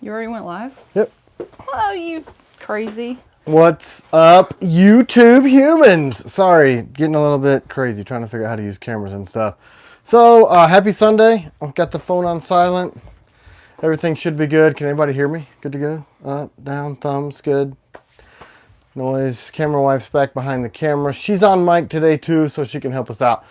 You already went live? Yep. Oh, you crazy. What's up, YouTube humans? Sorry, getting a little bit crazy trying to figure out how to use cameras and stuff. So, happy Sunday. I've got the phone on silent. Everything should be good. Can anybody hear me? Good to go? Up, down, thumbs, good. Noise. Camera wife's back behind the camera. She's on mic today too, so she can help us out.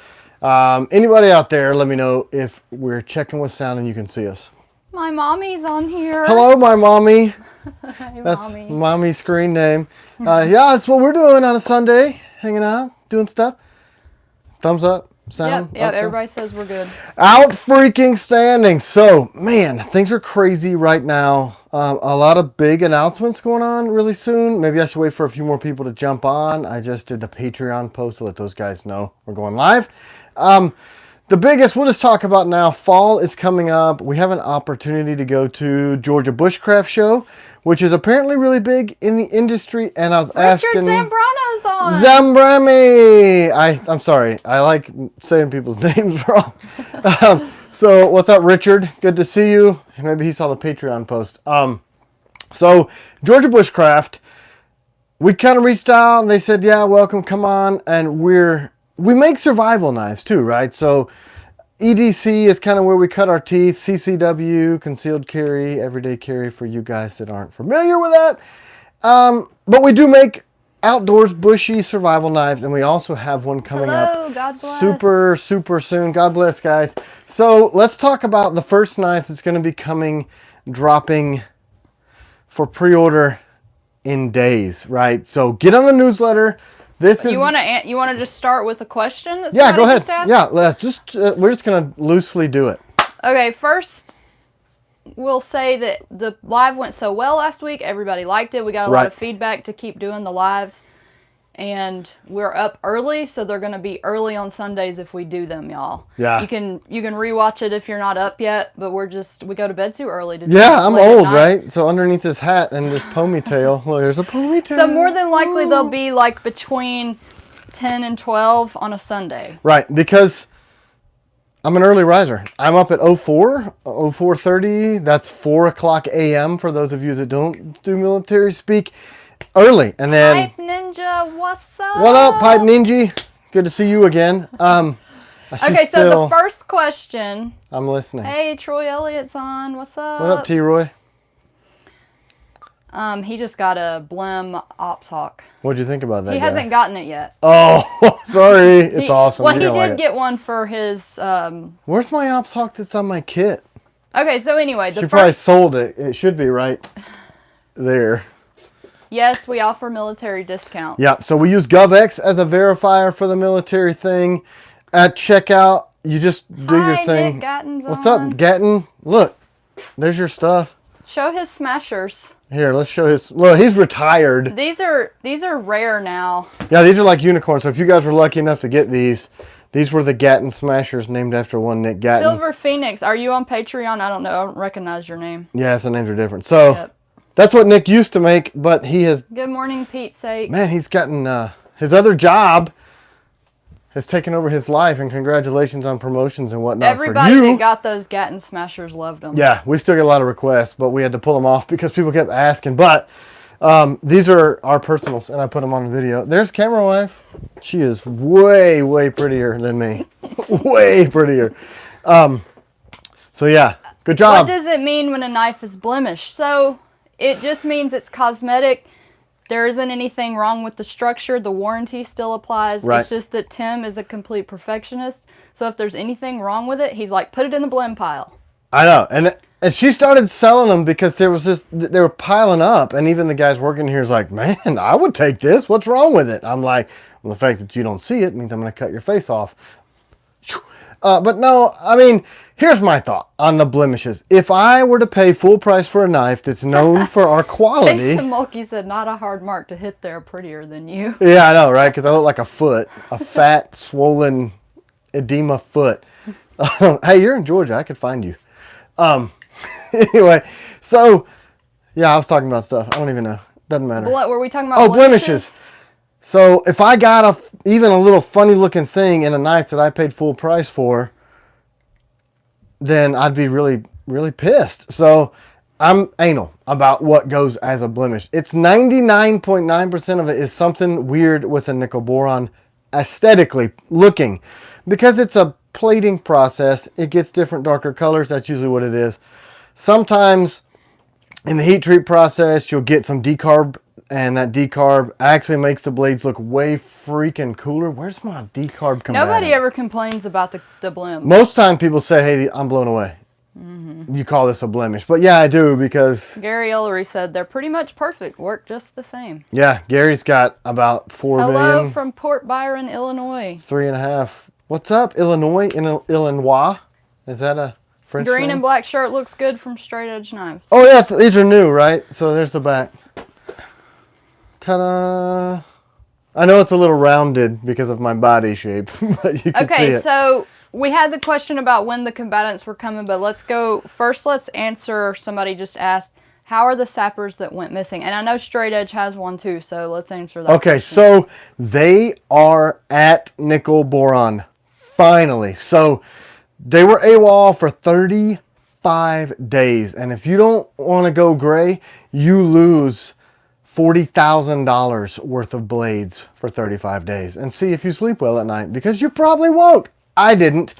Anybody out there, let me know if we're checking with sound and you can see us. My mommy's on here. Hello, my mommy. Hey, That's mommy. mommy's screen name. Yeah, that's what we're doing on a Sunday. Hanging out, doing stuff. Thumbs up, sound. Yep, everybody says we're good. Out freaking standing. So, man, things are crazy right now. A lot of big announcements going on really soon. Maybe I should wait for a few more people to jump on. I just did the Patreon post to let those guys know we're going live. The biggest, we'll just talk about now, fall is coming up. We have an opportunity to go to Georgia Bushcraft Show, which is apparently really big in the industry. And I was asking... Zambrano's on. Zambrami! I'm sorry. I like saying people's names wrong. So what's up, Richard? Good to see you. Maybe he saw the Patreon post. So Georgia Bushcraft, we kind of reached out and they said, yeah, welcome, come on. And we make survival knives too, right? So EDC is kind of where we cut our teeth. CCW, concealed carry, everyday carry for you guys that aren't familiar with that. But we do make outdoors bushy survival knives, and we also have one coming up God bless. super soon. God bless, guys. So let's talk about the first knife that's going to be dropping for pre-order in days, right? So get on the newsletter. You want to just start with a question? That yeah, go ahead. just asked? Yeah, we're just gonna loosely do it. Okay, first we'll say that the live went so well last week. Everybody liked it. We got a lot of feedback to keep doing the lives, and we're up early, so they're gonna be early on Sundays if we do them, y'all. Yeah. You can rewatch it if you're not up yet, but we go to bed too early to do Yeah, I'm old, right? So underneath this hat and this ponytail, look, there's a ponytail. So more than likely they'll be like between 10 and 12 on a Sunday. Right, because I'm an early riser. I'm up at 04:30. That's 4 o'clock a.m. for those of you that don't do military speak. Early, and then... Pipe Ninja, what's up? What up, Pipe Ninja? Good to see you again. So the first question... I'm listening. Hey, Troy Elliott's on. What's up? What up, T-Roy? He just got a Blem Ops Hawk. What'd you think about that? He hasn't gotten it yet. Oh, sorry. It's awesome. Well, he did get one for his... Where's my Ops Hawk that's on my kit? Okay, so anyway... She probably sold it. It should be right there. Yes, we offer military discounts. Yeah, so we use GovX as a verifier for the military thing. At checkout, you just do your thing. Nick Gatton's What's up, Gatton? Look, there's your stuff. Show his smashers. Here, let's show his... Well, he's retired. These are rare now. Yeah, these are like unicorns. So if you guys were lucky enough to get these were the Gatton Smashers named after one Nick Gatton. Silver Phoenix, are you on Patreon? I don't know. I don't recognize your name. Yeah, the names are different. So that's what Nick used to make, but he has... Good morning, Pete's sake. Man, he's gotten... his other job has taken over his life, and congratulations on promotions and whatnot. Everybody for you. that got those Gatton Smashers loved them. Yeah, we still get a lot of requests, but we had to pull them off because people kept asking. But these are our personals, and I put them on the video. There's Camera Wife. She is way, way prettier than me. Way prettier. So yeah, good job. What does it mean when a knife is blemished? So it just means it's cosmetic. There isn't anything wrong with the structure. The warranty still applies. Right. It's just that Tim is a complete perfectionist. So if there's anything wrong with it, he's like, put it in the blem pile. I know. And she started selling them because they were piling up. And even the guys working here is like, man, I would take this. What's wrong with it? I'm like, well, the fact that you don't see it means I'm going to cut your face off. But no, I mean, here's my thought on the blemishes. If I were to pay full price for a knife that's known for our quality... Jason Mulkey said, not a hard mark to hit there, prettier than you. Yeah, I know, right? Because I look like a foot. A fat, swollen, edema foot. Hey, you're in Georgia. I could find you. Anyway, so, yeah, I was talking about stuff. I don't even know. Doesn't matter. Were we talking about blemishes? So if I got even a little funny looking thing in a knife that I paid full price for, then I'd be really, really pissed. So I'm anal about what goes as a blemish. It's 99.9% of it is something weird with a nickel boron aesthetically looking. Because it's a plating process, it gets different darker colors. That's usually what it is. Sometimes in the heat treat process, you'll get some decarb, and that decarb actually makes the blades look way freaking cooler. Where's my decarb combatant? Nobody ever complains about the blem. Most time people say, hey, I'm blown away. Mm-hmm. You call this a blemish. But yeah, I do, because Gary Ellery said they're pretty much perfect. Work just the same. Yeah, Gary's got about 4 Hello million. from Port Byron, Illinois. 3.5. What's up, Illinois? In Illinois? Is that a French Green name? and black shirt looks good from Straight Edge Knives. Oh yeah, these are new, right? So there's the back. Ta-da! I know it's a little rounded because of my body shape, but you can see it. Okay, so we had the question about when the combatants were coming, but let's answer, somebody just asked, how are the sappers that went missing? And I know Straight Edge has one too, so let's answer that. Okay, question. so they are at nickel boron, finally. So they were AWOL for 35 days, and if you don't want to go gray, you lose $40,000 worth of blades for 35 days. And see if you sleep well at night, because you probably won't. I didn't.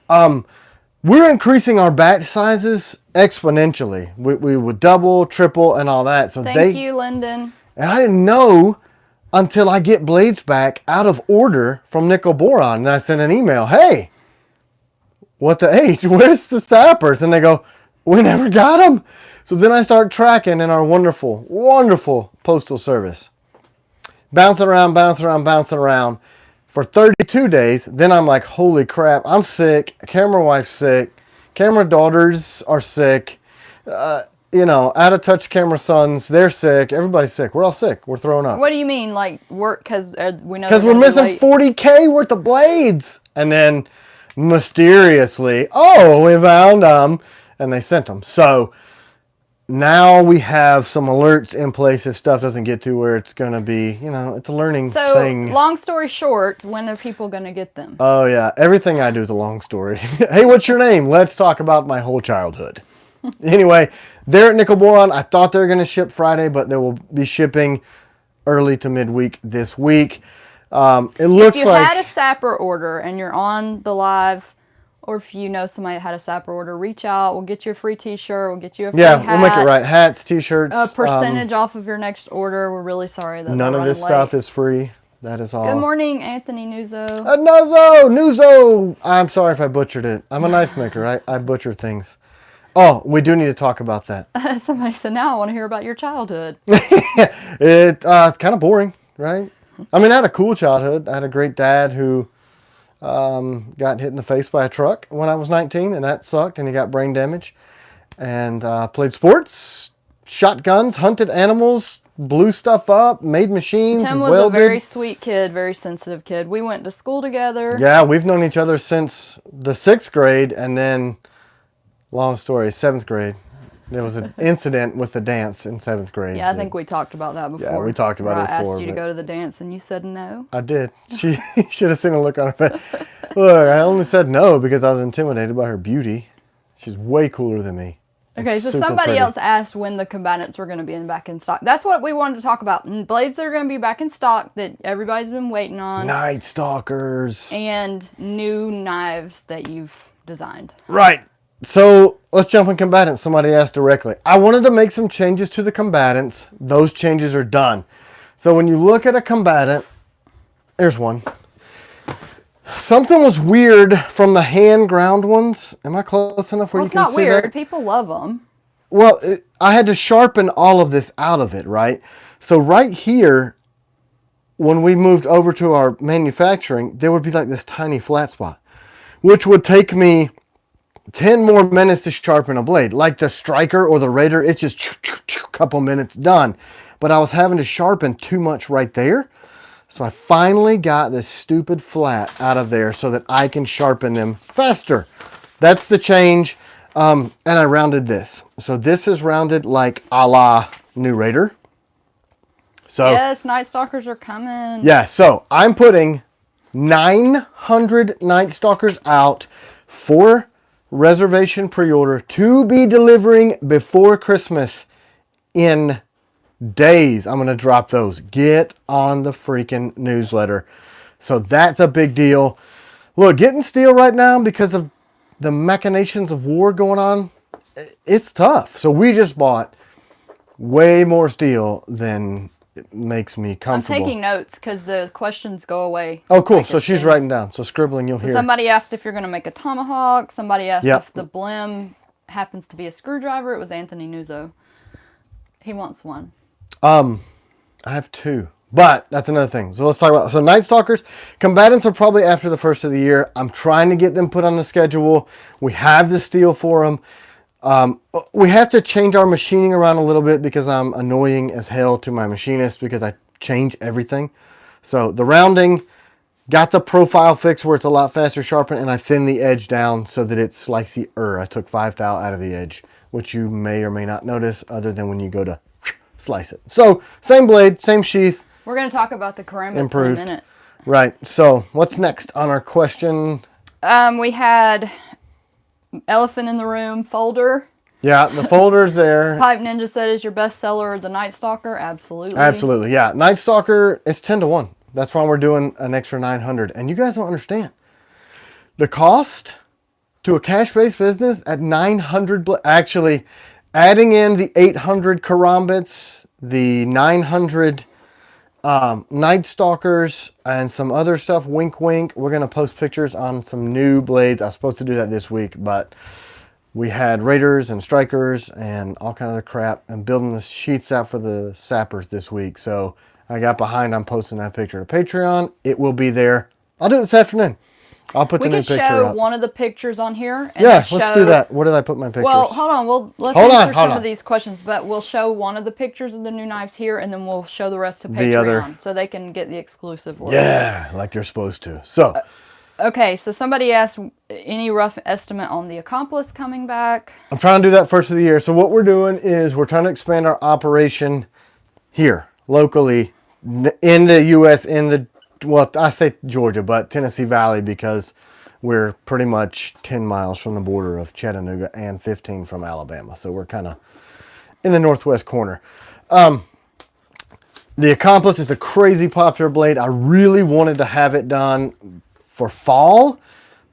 We're increasing our batch sizes exponentially. We would double, triple, and all that. So Thank you, Lyndon. And I didn't know until I get blades back out of order from nickel boron. And I sent an email, hey, what the H? Where's the sappers? And they go, we never got them. So then I start tracking in our wonderful, wonderful postal service. Bouncing around for 32 days. Then I'm like, holy crap, I'm sick. Camera wife's sick. Camera daughters are sick. Out of touch camera sons, they're sick. Everybody's sick. We're all sick. We're throwing up. What do you mean, like work? Because we know. Because we're missing 40K worth of blades. And then mysteriously, we found them. And they sent them. So now we have some alerts in place if stuff doesn't get to where it's going to be, it's a learning thing. So, long story short, when are people going to get them? Oh, yeah. Everything I do is a long story. Hey, what's your name? Let's talk about my whole childhood. Anyway, they're at nickel boron. I thought they were going to ship Friday, but they will be shipping early to midweek this week. It looks like... If you had a sapper order and you're on the live... Or if you know somebody that had a sapper order, reach out. We'll get you a free t-shirt. We'll get you a free hat. We'll make it right. Hats, t-shirts. A percentage off of your next order. We're really sorry that none of this stuff is free. That is all. Good morning, Anthony Nuzzo. Nuzzo. I'm sorry if I butchered it. I'm a knife maker. I butcher things. Oh, we do need to talk about that. Somebody said, now I want to hear about your childhood. It's kind of boring, right? I mean, I had a cool childhood. I had a great dad who... got hit in the face by a truck when I was 19, and that sucked, and he got brain damage. And played sports, shot guns, hunted animals, blew stuff up, made machines, Tim was welded. a very sweet kid, very sensitive kid. We went to school together. Yeah, we've known each other since the 6th grade, and then, long story, 7th grade. There was an incident with the dance in 7th grade. Yeah, I think we talked about that before. Yeah, we talked about it before. I asked you to go to the dance, and you said no. I did. She should have seen a look on her face. Look, I only said no because I was intimidated by her beauty. She's way cooler than me. Okay, so somebody else asked when the combatants were going to be back in stock. That's what we wanted to talk about. Blades that are going to be back in stock that everybody's been waiting on. Night Stalkers. And new knives that you've designed. Right. So let's jump in combatants. Somebody asked directly. I wanted to make some changes to the combatants. Those changes are done. So when you look at a combatant, there's one. Something was weird from the hand ground ones. Am I close enough where you can see that? It's not weird. People love them. Well, I had to sharpen all of this out of it, right? So right here, when we moved over to our manufacturing, there would be like this tiny flat spot, which would take me 10 more minutes to sharpen a blade. Like the Striker or the Raider, it's just couple minutes done. But I was having to sharpen too much right there. So I finally got this stupid flat out of there so that I can sharpen them faster. That's the change. And I rounded this. So this is rounded like a la New Raider. So yes, Night Stalkers are coming. Yeah, so I'm putting 900 Night Stalkers out for reservation pre-order to be delivering before Christmas in days. I'm going to drop those. Get on the freaking newsletter. So that's a big deal. Look, getting steel right now because of the machinations of war going on, it's tough. So we just bought way more steel than it makes me comfortable. I'm taking notes because the questions go away. Oh, cool. So she's writing down. So scribbling, you'll hear. Somebody asked if you're going to make a tomahawk. Somebody asked if the blem happens to be a screwdriver. It was Anthony Nuzzo. He wants one. I have two. But that's another thing. So let's talk about, so Night Stalkers, Combatants are probably after the first of the year. I'm trying to get them put on the schedule. We have the steel for them. We have to change our machining around a little bit because I'm annoying as hell to my machinist because I change everything. So the rounding, got the profile fixed where it's a lot faster sharpened, and I thin the edge down so that it's slicey-er. I took 5 thou out of the edge, which you may or may not notice other than when you go to slice it. So same blade, same sheath. We're going to talk about the Karambit in a minute. Right. So what's next on our question? We had elephant in the room folder. Yeah, the folder's there. Pipe Ninja said, is your best seller the Night Stalker? Absolutely. Absolutely, yeah. Night Stalker, it's 10 to 1. That's why we're doing an extra 900. And you guys don't understand. The cost to a cash-based business at 900, actually adding in the 800 Karambits, the 900 Night Stalkers, and some other stuff, wink wink. We're going to post pictures on some new blades. I was supposed to do that this week, but we had Raiders and Strikers and all kind of crap, and building the sheets out for the sappers this week. So I got behind on posting that picture to Patreon. It will be there. I'll do it this afternoon. I'll put the new picture up. We can show one of the pictures on here. And yeah, let's do that. Where did I put my pictures? Well, hold on. Let's answer some of these questions, but we'll show one of the pictures of the new knives here, and then we'll show the rest to Patreon so they can get the exclusive look. Yeah, like they're supposed to. So, okay, so somebody asked any rough estimate on the Accomplice coming back. I'm trying to do that first of the year. So what we're doing is we're trying to expand our operation here, locally, in the U.S., well, I say Georgia, but Tennessee Valley, because we're pretty much 10 miles from the border of Chattanooga and 15 from Alabama. So we're kind of in the northwest corner. The Accomplice is a crazy popular blade. I really wanted to have it done for fall.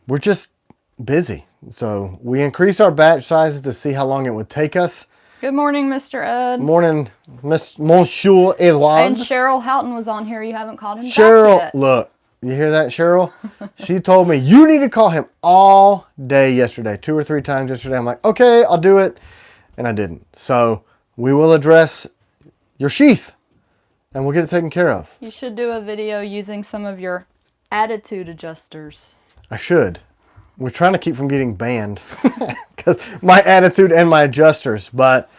We're just busy. So we increased our batch sizes to see how long it would take us. Good morning, Mr. Ed. Morning, Monsieur Edouard. And Cheryl Houghton was on here. You haven't called him Cheryl, back yet. Look, you hear that, Cheryl? She told me, you need to call him all day yesterday, 2 or 3 times yesterday. I'm like, okay, I'll do it. And I didn't. So we will address your sheath, and we'll get it taken care of. You should do a video using some of your attitude adjusters. I should. We're trying to keep from getting banned because my attitude and my adjusters. But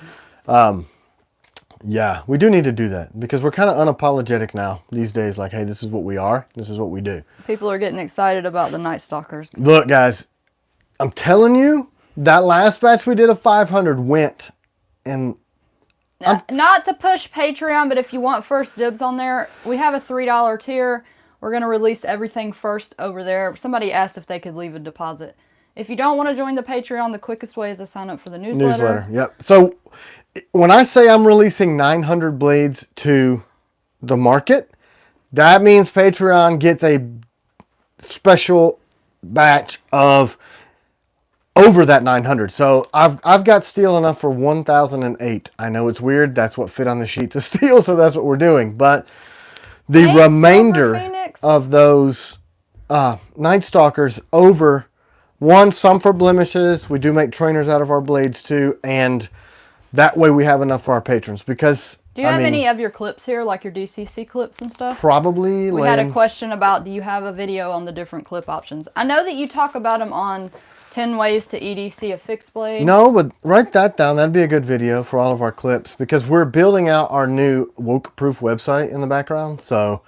yeah, we do need to do that because we're kind of unapologetic now these days. Like, hey, this is what we are. This is what we do. People are getting excited about the Night Stalkers. Look, guys, I'm telling you, that last batch we did of 500 went. And not to push Patreon, but if you want first dibs on there, we have a $3 tier. We're going to release everything first over there. Somebody asked if they could leave a deposit. If you don't want to join the Patreon, the quickest way is to sign up for the newsletter. Yep. So when I say I'm releasing 900 blades to the market, that means Patreon gets a special batch of over that 900. So I've got steel enough for 1,008. I know it's weird. That's what fit on the sheets of steel, so that's what we're doing. But the remainder of those Night Stalkers over, some for blemishes. We do make trainers out of our blades too, and that way we have enough for our patrons. Because do you have any of your clips here, like your DCC clips and stuff? Probably. We had a question about, do you have a video on the different clip options? I know that you talk about them on 10 ways to EDC a fixed blade. No, but write that down. That'd be a good video for all of our clips because we're building out our new woke-proof website in the background. So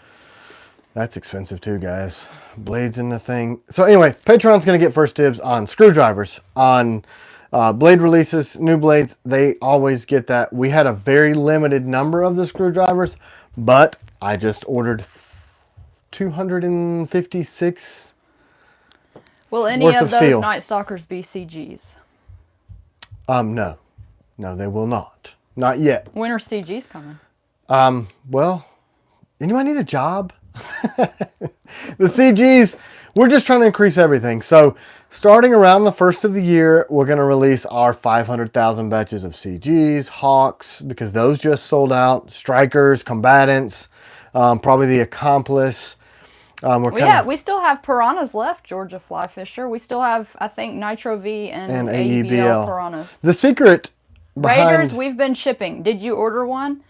that's expensive too, guys. Blades in the thing. So anyway, Patreon's going to get first dibs on screwdrivers, on blade releases, new blades. They always get that. We had a very limited number of the screwdrivers, but I just ordered 256. Will any worth of those steel. Night Stalkers be CGs? No. No, they will not. Not yet. When are CGs coming? Well, anybody need a job? The CGs, we're just trying to increase everything. So starting around the first of the year, we're going to release our 500,000 batches of CGs, Hawks, because those just sold out, Strikers, Combatants, probably the Accomplice. We still have Piranhas left, Georgia Fly Fisher. We still have, I think, Nitro V and AEBL Piranhas. The secret behind... Raiders, we've been shipping. Did you order one?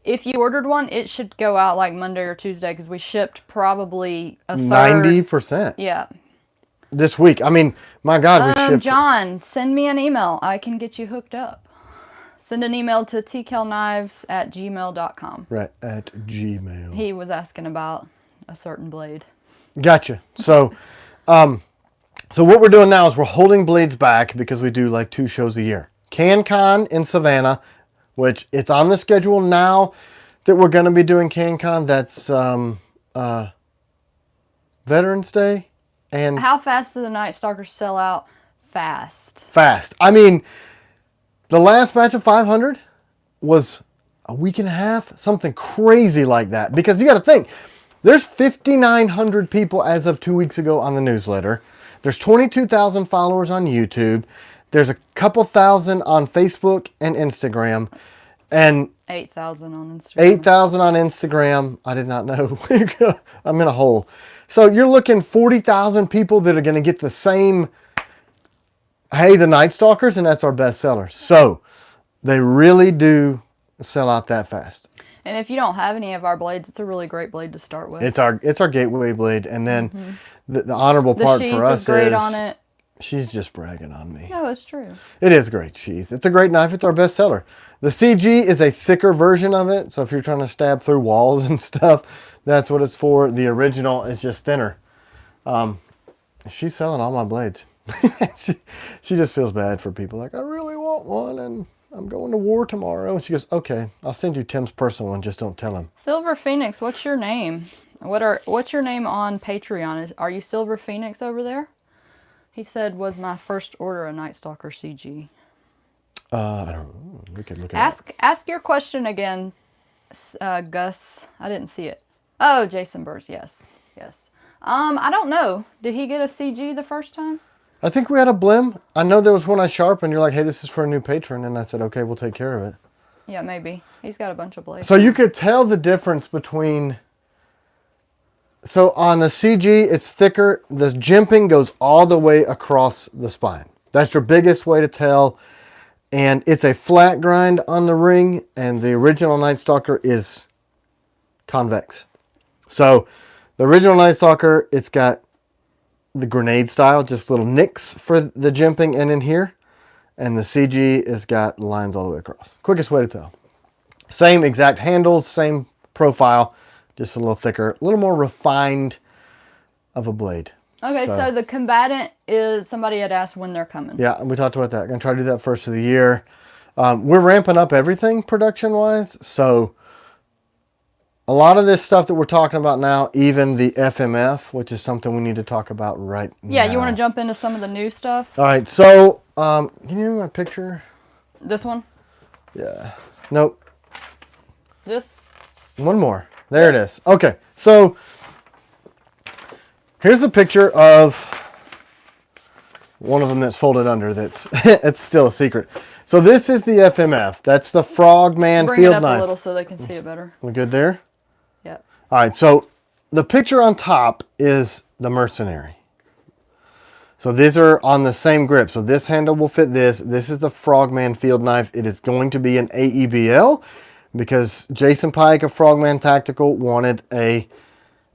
If you ordered one, it should go out like Monday or Tuesday because we shipped probably a third. 90%. Yeah. This week. I mean, my God, we shipped... John, send me an email. I can get you hooked up. Send an email to tkelknives@gmail.com. Right, at Gmail. He was asking about a certain blade. Gotcha. So, so what we're doing now is we're holding blades back because we do like 2 shows a year. CanCon in Savannah, which it's on the schedule now that we're going to be doing CanCon. That's Veterans Day. And how fast do the Night Stalkers sell out? Fast. Fast. I mean, the last batch of 500 was a week and a half, something crazy like that. Because you got to think, there's 5,900 people as of 2 weeks ago on the newsletter. There's 22,000 followers on YouTube. There's a couple thousand on Facebook and Instagram. And 8,000 on Instagram. 8,000 on Instagram. I did not know. I'm in a hole. So you're looking 40,000 people that are going to get the same, hey, the Night Stalkers, and that's our best seller. So they really do sell out that fast. And if you don't have any of our blades, it's a really great blade to start with. It's our gateway blade. And then the honorable part for us is great on it. She's just bragging on me. No, it's true. It is a great sheath. It's a great knife. It's our best seller. The CG is a thicker version of it. So if you're trying to stab through walls and stuff, that's what it's for. The original is just thinner. She's selling all my blades. she just feels bad for people. Like, I really want one and I'm going to war tomorrow. And she goes, okay, I'll send you Tim's personal one. Just don't tell him. Silver Phoenix, what's your name? What's your name on Patreon? Are you Silver Phoenix over there? He said, was my first order a Night Stalker CG? I don't know. We could look at it. Ask your question again, Gus. I didn't see it. Oh, Jason Burrs. Yes. I don't know. Did he get a CG the first time? I think we had a blim. I know there was one I sharpened. You're like, hey, this is for a new patron. And I said, okay, we'll take care of it. Yeah, maybe. He's got a bunch of blades. So you could tell the difference between... So on the CG, it's thicker. The jimping goes all the way across the spine. That's your biggest way to tell. And it's a flat grind on the ring. And the original Night Stalker is convex. So the original Night Stalker, it's got the grenade style, just little nicks for the jimping and in here. And the CG has got lines all the way across. Quickest way to tell. Same exact handles, same profile. Just a little thicker, a little more refined of a blade. Okay, so the Combatant is, somebody had asked when they're coming. Yeah, we talked about that. I'm going to try to do that first of the year. We're ramping up everything production-wise. So a lot of this stuff that we're talking about now, even the FMF, which is something we need to talk about right now. Yeah, you want to jump into some of the new stuff? All right, so can you give me my picture? This one? Yeah. Nope. This? One more. There it is. Okay, so here's a picture of one of them that's folded under. That's it's still a secret. So this is the FMF. That's the Frogman Bring field it up knife. a little so they can see it better. We good there? Yep. All right. So the picture on top is the Mercenary. So these are on the same grip. So this handle will fit this. This is the Frogman field knife. It is going to be an AEBL. Because Jason Pike of Frogman Tactical wanted a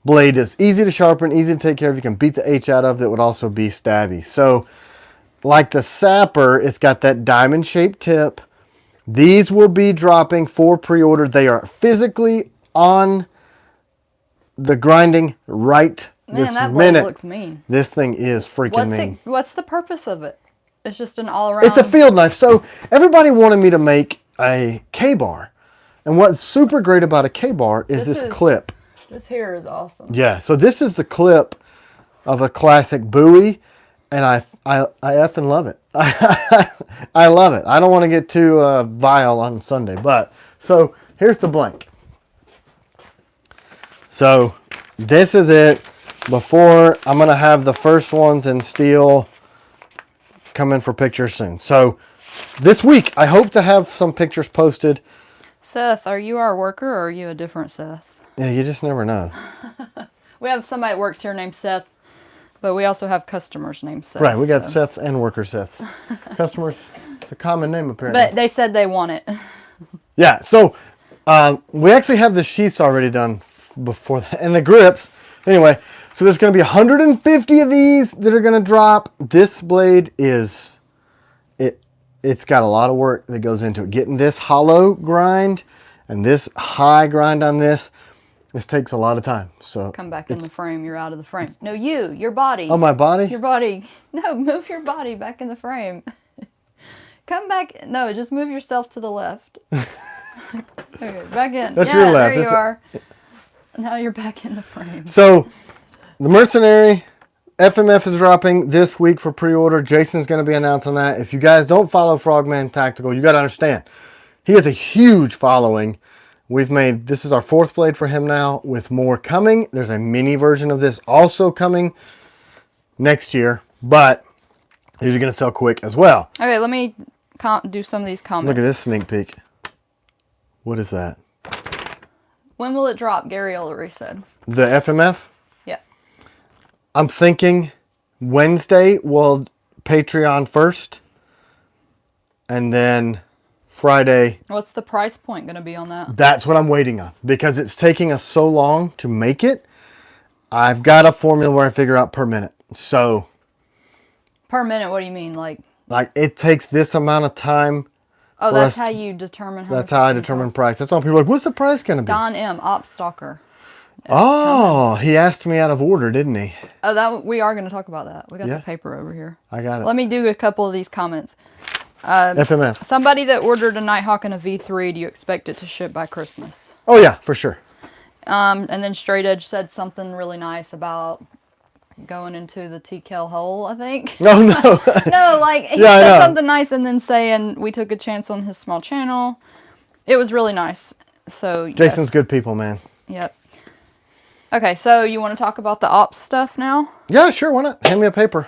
blade that's easy to sharpen, easy to take care of, you can beat the H out of, that would also be stabby. So, like the Sapper, it's got that diamond-shaped tip. These will be dropping for pre-order. They are physically on the grinding right this that minute. blade looks mean. This thing is freaking mean. What's the purpose of it? It's just an all-around... It's a field knife. So, everybody wanted me to make a K-bar. And what's super great about a K-bar is this clip. This here is awesome. Yeah, so this is the clip of a classic Bowie. And I effing love it. I love it. I don't want to get too vile on Sunday, but so here's the blank. So this is it. Before I'm gonna have the first ones in steel come in for pictures soon. So this week I hope to have some pictures posted. Seth, are you our worker or are you a different Seth? Yeah, you just never know. We have somebody that works here named Seth, but we also have customers named Seth. Right, we got Seths and worker Seths. Customers, it's a common name apparently. But they said they want it. Yeah, so we actually have the sheaths already done before that, and the grips. Anyway, so there's going to be 150 of these that are going to drop. This blade is, it's got a lot of work that goes into it. Getting this hollow grind and this high grind on this takes a lot of time. So come back in the frame. You're out of the frame. No, your body. Oh, my body? Your body. No, move your body back in the frame. Come back. No, just move yourself to the left. Okay, back in. That's your left. There you are. Now you're back in the frame. So the Mercenary FMF is dropping this week for pre-order. Jason's going to be announcing that. If you guys don't follow Frogman Tactical, you got to understand, he has a huge following. This is our 4th blade for him now, with more coming. There's a mini version of this also coming next year, but these are going to sell quick as well. Okay, let me do some of these comments. Look at this sneak peek. What is that? When will it drop? Gary Ullery said. The FMF? Yeah. I'm thinking Wednesday will Patreon first, and then Friday. What's the price point going to be on that? That's what I'm waiting on, because it's taking us so long to make it. I've got a formula where I figure out per minute. So per minute, what do you mean? Like it takes this amount of time. Oh, that's how you determine how That's how I determine price. That's why people are like, what's the price going to be? Don M, Op Stalker. Oh, he asked me out of order, didn't he? Oh, we are going to talk about that. We got the paper over here. I got it. Let me do a couple of these comments. FMF. Somebody that ordered a Nighthawk and a V3, do you expect it to ship by Christmas? Oh, yeah, for sure. And then Straight Edge said something really nice about going into the TKL hole, I think. Oh, no. No, like, he said something nice and then saying we took a chance on his small channel. It was really nice. So Jason's good people, man. Yep. Okay, so you want to talk about the ops stuff now? Yeah, sure. Why not? Hand me a paper.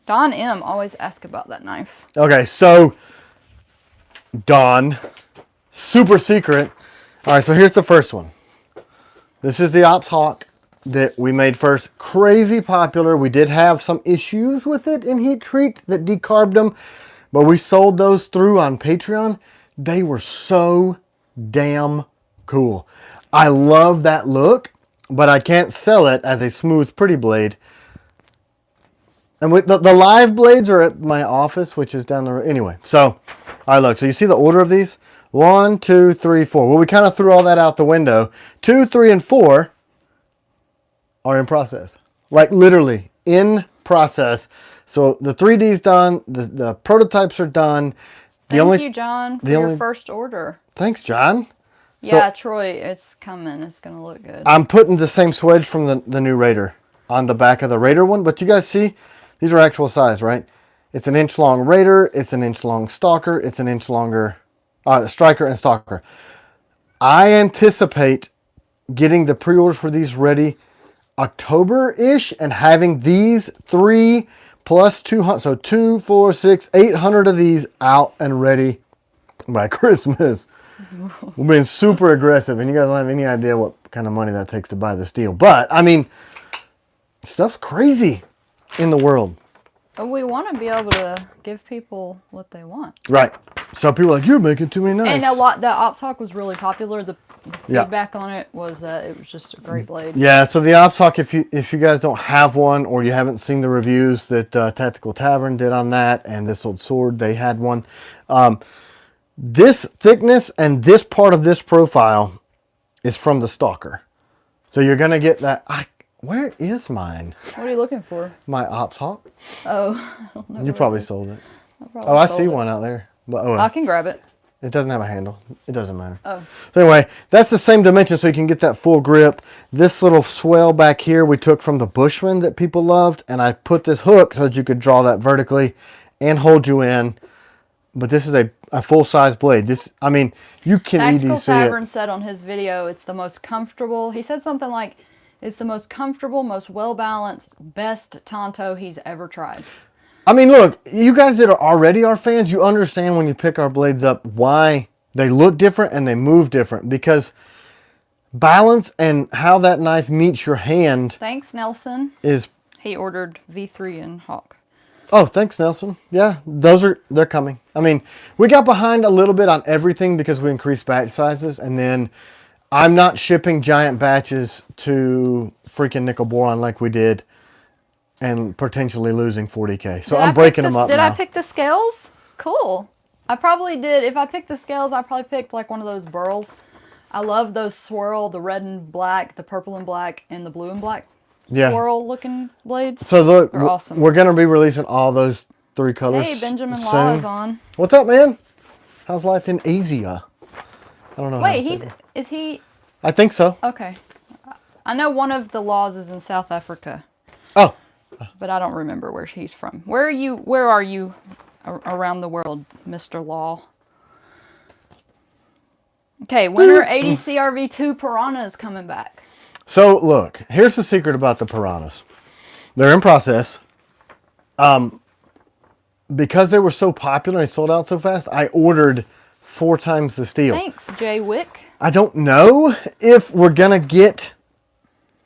Don M always asks about that knife. Okay, so Don, super secret. All right, so here's the first one. This is the Ops Hawk that we made first. Crazy popular. We did have some issues with it in heat treat that decarbed them, but we sold those through on Patreon. They were so damn cool. I love that look, but I can't sell it as a smooth, pretty blade. And the live blades are at my office, which is down the road. Anyway, so, all right, look. So you see the order of these? 1, 2, 3, 4. Well, we kind of threw all that out the window. 2, 3, and 4 are in process. Like, literally, in process. So the 3D's done. The prototypes are done. Thank you, John, for your first order. Thanks, John. Yeah, Troy, it's coming. It's going to look good. I'm putting the same swedge from the new Raider on the back of the Raider one. But you guys see, these are actual size, right? It's an inch long Raider. It's an inch long Stalker. It's an inch longer Striker and Stalker. I anticipate getting the pre-orders for these ready October-ish and having these 3 plus 200, so 2, 4, 6, 800 of these out and ready by Christmas. We're being super aggressive, and you guys don't have any idea what kind of money that takes to buy this deal. But, I mean, stuff's crazy in the world. But we want to be able to give people what they want. Right. So people are like, you're making too many knives. And the Ops Hawk was really popular. The feedback on it was that it was just a great blade. Yeah, so the Ops Hawk, if you guys don't have one or you haven't seen the reviews that Tactical Tavern did on that and This Old Sword, they had one. This thickness and this part of this profile is from the Stalker. So you're going to get that. Where is mine? What are you looking for? My Ops Hawk. Oh. You probably sold it. I see one out there. But I can grab it. It doesn't have a handle. It doesn't matter. Oh. So anyway, that's the same dimension so you can get that full grip. This little swell back here we took from the Bushman that people loved. And I put this hook so that you could draw that vertically and hold you in. But this is a full-size blade. This, I mean, you can easily see it. Tavern said on his video it's the most comfortable. He said something like, it's the most comfortable, most well-balanced, best Tonto he's ever tried. I mean, look, you guys that are already our fans, you understand when you pick our blades up why they look different and they move different. Because balance and how that knife meets your hand. Thanks, Nelson. He ordered V3 and Hawk. Oh, thanks, Nelson. Yeah, they're coming. I mean, we got behind a little bit on everything because we increased batch sizes. And then I'm not shipping giant batches to freaking nickel boron like we did. And potentially losing 40K. So I'm breaking them up now. Did I pick the scales? Cool. I probably did. If I picked the scales, I probably picked like one of those burls. I love those swirl, the red and black, the purple and black, and the blue and black swirl looking blades. So look, they're awesome. We're going to be releasing all those 3 colors Hey, Benjamin soon. Law is on. What's up, man? How's life in Asia? I don't know. Wait, is he? I think so. Okay. I know one of the laws is in South Africa. Oh. But I don't remember where he's from. Where are you around the world, Mr. Law? Okay, winter 80 CRV2 Piranha is coming back. So look, here's the secret about the Piranhas. They're in process. Because they were so popular and sold out so fast, I ordered 4 times the steel. Thanks, Jay Wick. I don't know if we're going to get...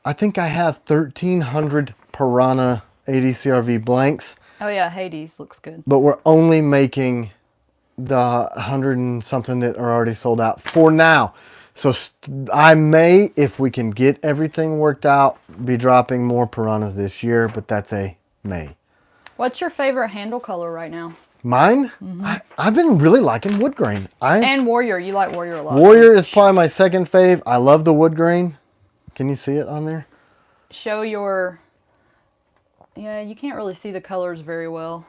I think I have 1,300 Piranha 80 CRV blanks. Oh yeah, Hades looks good. But we're only making the 100 and something that are already sold out for now. So I may, if we can get everything worked out, be dropping more Piranhas this year, but that's a may. What's your favorite handle color right now? Mine? Mm-hmm. I've been really liking wood grain. And Warrior. You like Warrior a lot. Warrior is probably my second fave. I love the wood grain. Can you see it on there? Show your... Yeah, you can't really see the colors very well.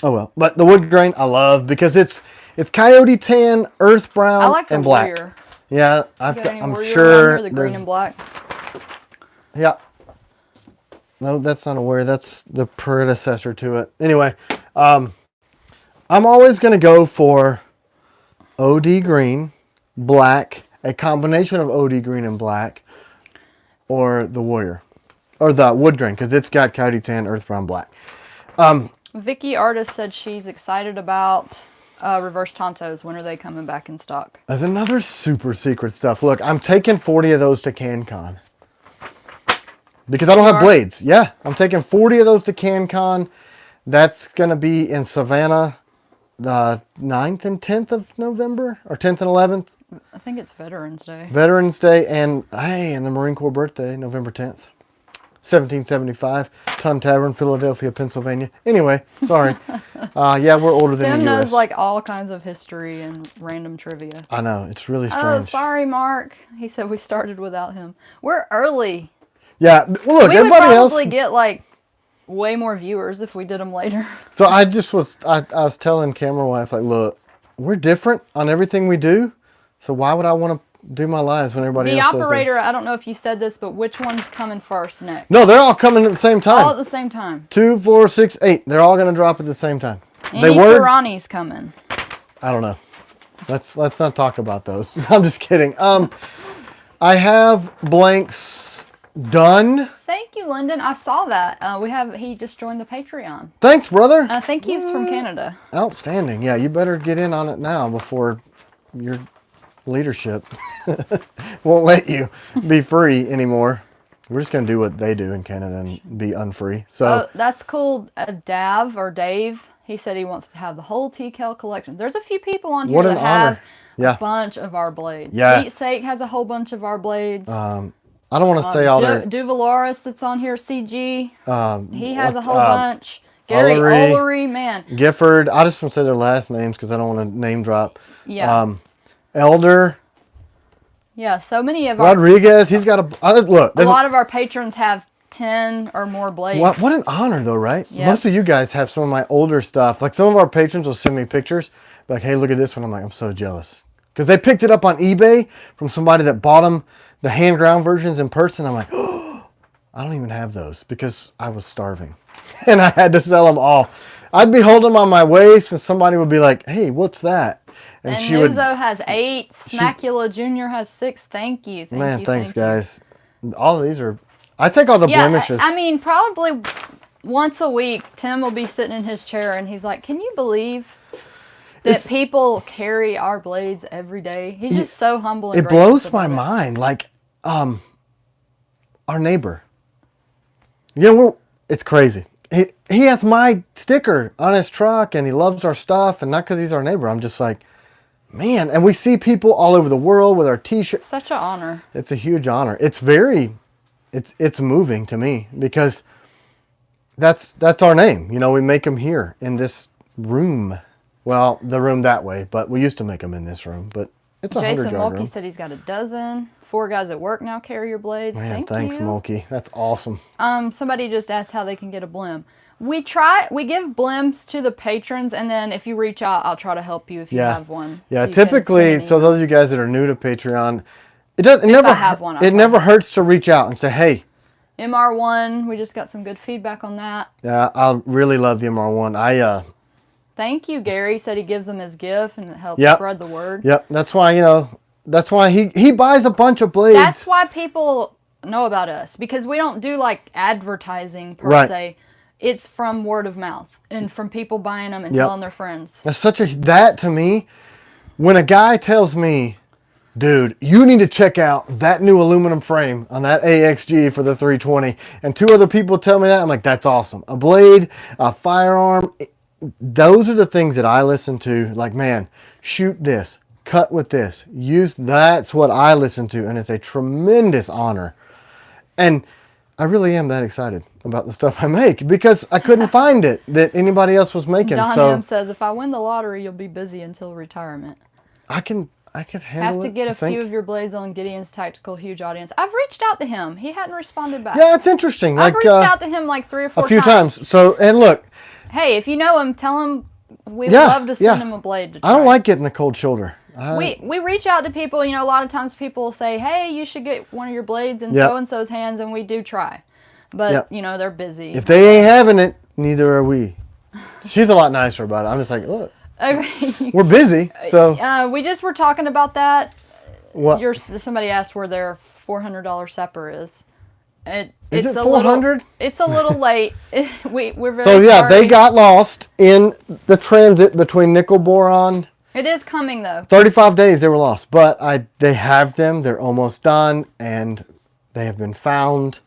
Oh well, but the wood grain I love because it's coyote tan, earth brown, I like the and black. Warrior. Yeah, I'm sure the green and black. Yeah. No, that's not a Warrior. That's the predecessor to it. Anyway, I'm always going to go for OD green, black, a combination of OD green and black, or the Warrior. Or the wood grain, because it's got coyote tan, earth brown, black. Vicky Artist said she's excited about reverse Tontos. When are they coming back in stock? That's another super secret stuff. Look, I'm taking 40 of those to CanCon. Because I don't have blades. Yeah, I'm taking 40 of those to CanCon. That's going to be in Savannah the 9th and 10th of November, or 10th and 11th. I think it's Veterans Day. Veterans Day, and hey, and the Marine Corps birthday, November 10th. 1775, Ton Tavern, Philadelphia, Pennsylvania. Anyway, sorry. Yeah, we're older than Tim the US. knows like all kinds of history and random trivia. I know, it's really strange. Oh, sorry, Mark. He said we started without him. We're early. Yeah, well, look, we everybody would else... probably get like way more viewers if we did them later. So I was telling camera wife, like, look, we're different on everything we do. So why would I want to do my lives when everybody else does The operator, theirs? I don't know if you said this, but which one's coming first next? No, they're all coming at the same time. All at the same time. 2, 4, 6, 8. They're all going to drop at the same time. Any Piranhas coming? I don't know. Let's not talk about those. I'm just kidding. I have blanks done. Thank you, Lyndon. I saw that. He just joined the Patreon. Thanks, brother. Thank you. He's from Canada. Outstanding. Yeah, you better get in on it now before your leadership won't let you be free anymore. We're just going to do what they do in Canada and be unfree. So that's cool. Dave, he said he wants to have the whole TCal collection. There's a few people on here that have a bunch of our blades. Yeah. Pete Sake has a whole bunch of our blades. I don't want to say all their... Duvalaris that's on here, CG. He has a whole bunch. Gary Ollery, Ollery, man. Gifford. I just want to say their last names because I don't want to name drop. Yeah. Elder. Yeah, so many of Rodriguez. He's got a... look. A lot of our patrons have 10 or more blades. What an honor, though, right? Yep. Most of you guys have some of my older stuff. Like, some of our patrons will send me pictures. Like, hey, look at this one. I'm like, I'm so jealous. Because they picked it up on eBay from somebody that bought them, the hand-ground versions in person. I'm like, oh, I don't even have those because I was starving. And I had to sell them all. I'd be holding them on my waist, and somebody would be like, hey, what's that? And Nuzo has 8. Snackula Jr. has 6. Thank you. Thanks, guys. All of these are... I take all the blemishes. I mean, probably once a week, Tim will be sitting in his chair, and he's like, can you believe that people carry our blades every day? He's just so humble and it blows my mind. Like, our neighbor. You know, it's crazy. He has my sticker on his truck, and he loves our stuff, and not because he's our neighbor. I'm just like, man. And we see people all over the world with our T-shirts. Such an honor. It's a huge honor. It's very... It's moving to me because that's our name. You know, we make them here in this room. Well, the room that way, but we used to make them in this room. But it's a 100-yard room. Mulkey said he's got a dozen. 4 guys at work now carry your blades. Man, thanks, Mulkey. That's awesome. Somebody just asked how they can get a blim. We give blims to the patrons, and then if you reach out, I'll try to help you if you have one. Yeah, typically, so those of you guys that are new to Patreon, it never hurts to reach out and say, hey. MR1, we just got some good feedback on that. Yeah, I really love the MR1. Thank you, Gary. Said he gives them his gift and it helps spread the word. Yep, that's why, he buys a bunch of blades. That's why people know about us, because we don't do like advertising per se. It's from word of mouth and from people buying them and telling their friends. That's that to me, when a guy tells me, dude, you need to check out that new aluminum frame on that AXG for the 320. And 2 other people tell me that. I'm like, that's awesome. A blade, a firearm. Those are the things that I listen to. Like, man, shoot this, cut with this, that's what I listen to. And it's a tremendous honor. And I really am that excited about the stuff I make because I couldn't find it that anybody else was making. Don M says, if I win the lottery, you'll be busy until retirement. I could handle it. Have to get a few of your blades on Gideon's Tactical Huge Audience. I've reached out to him. He hadn't responded back. Yeah, it's interesting. I've reached out to him like 3 or 4 times. A few times. So, and look. Hey, if you know him, tell him we'd love to send him a blade to try. I don't like getting the cold shoulder. We reach out to people. You know, a lot of times people will say, hey, you should get one of your blades in so-and-so's hands, and we do try. But, you know, they're busy. If they ain't having it, neither are we. She's a lot nicer about it. I'm just like, look. We're busy, so. We just were talking about that. What? Somebody asked where their $400 sepper is. Is it 400? It's a little late. We're very sorry. They got lost in the transit between nickel boron. It is coming though. 35 days they were lost, but they have them. They're almost done, and they have been found.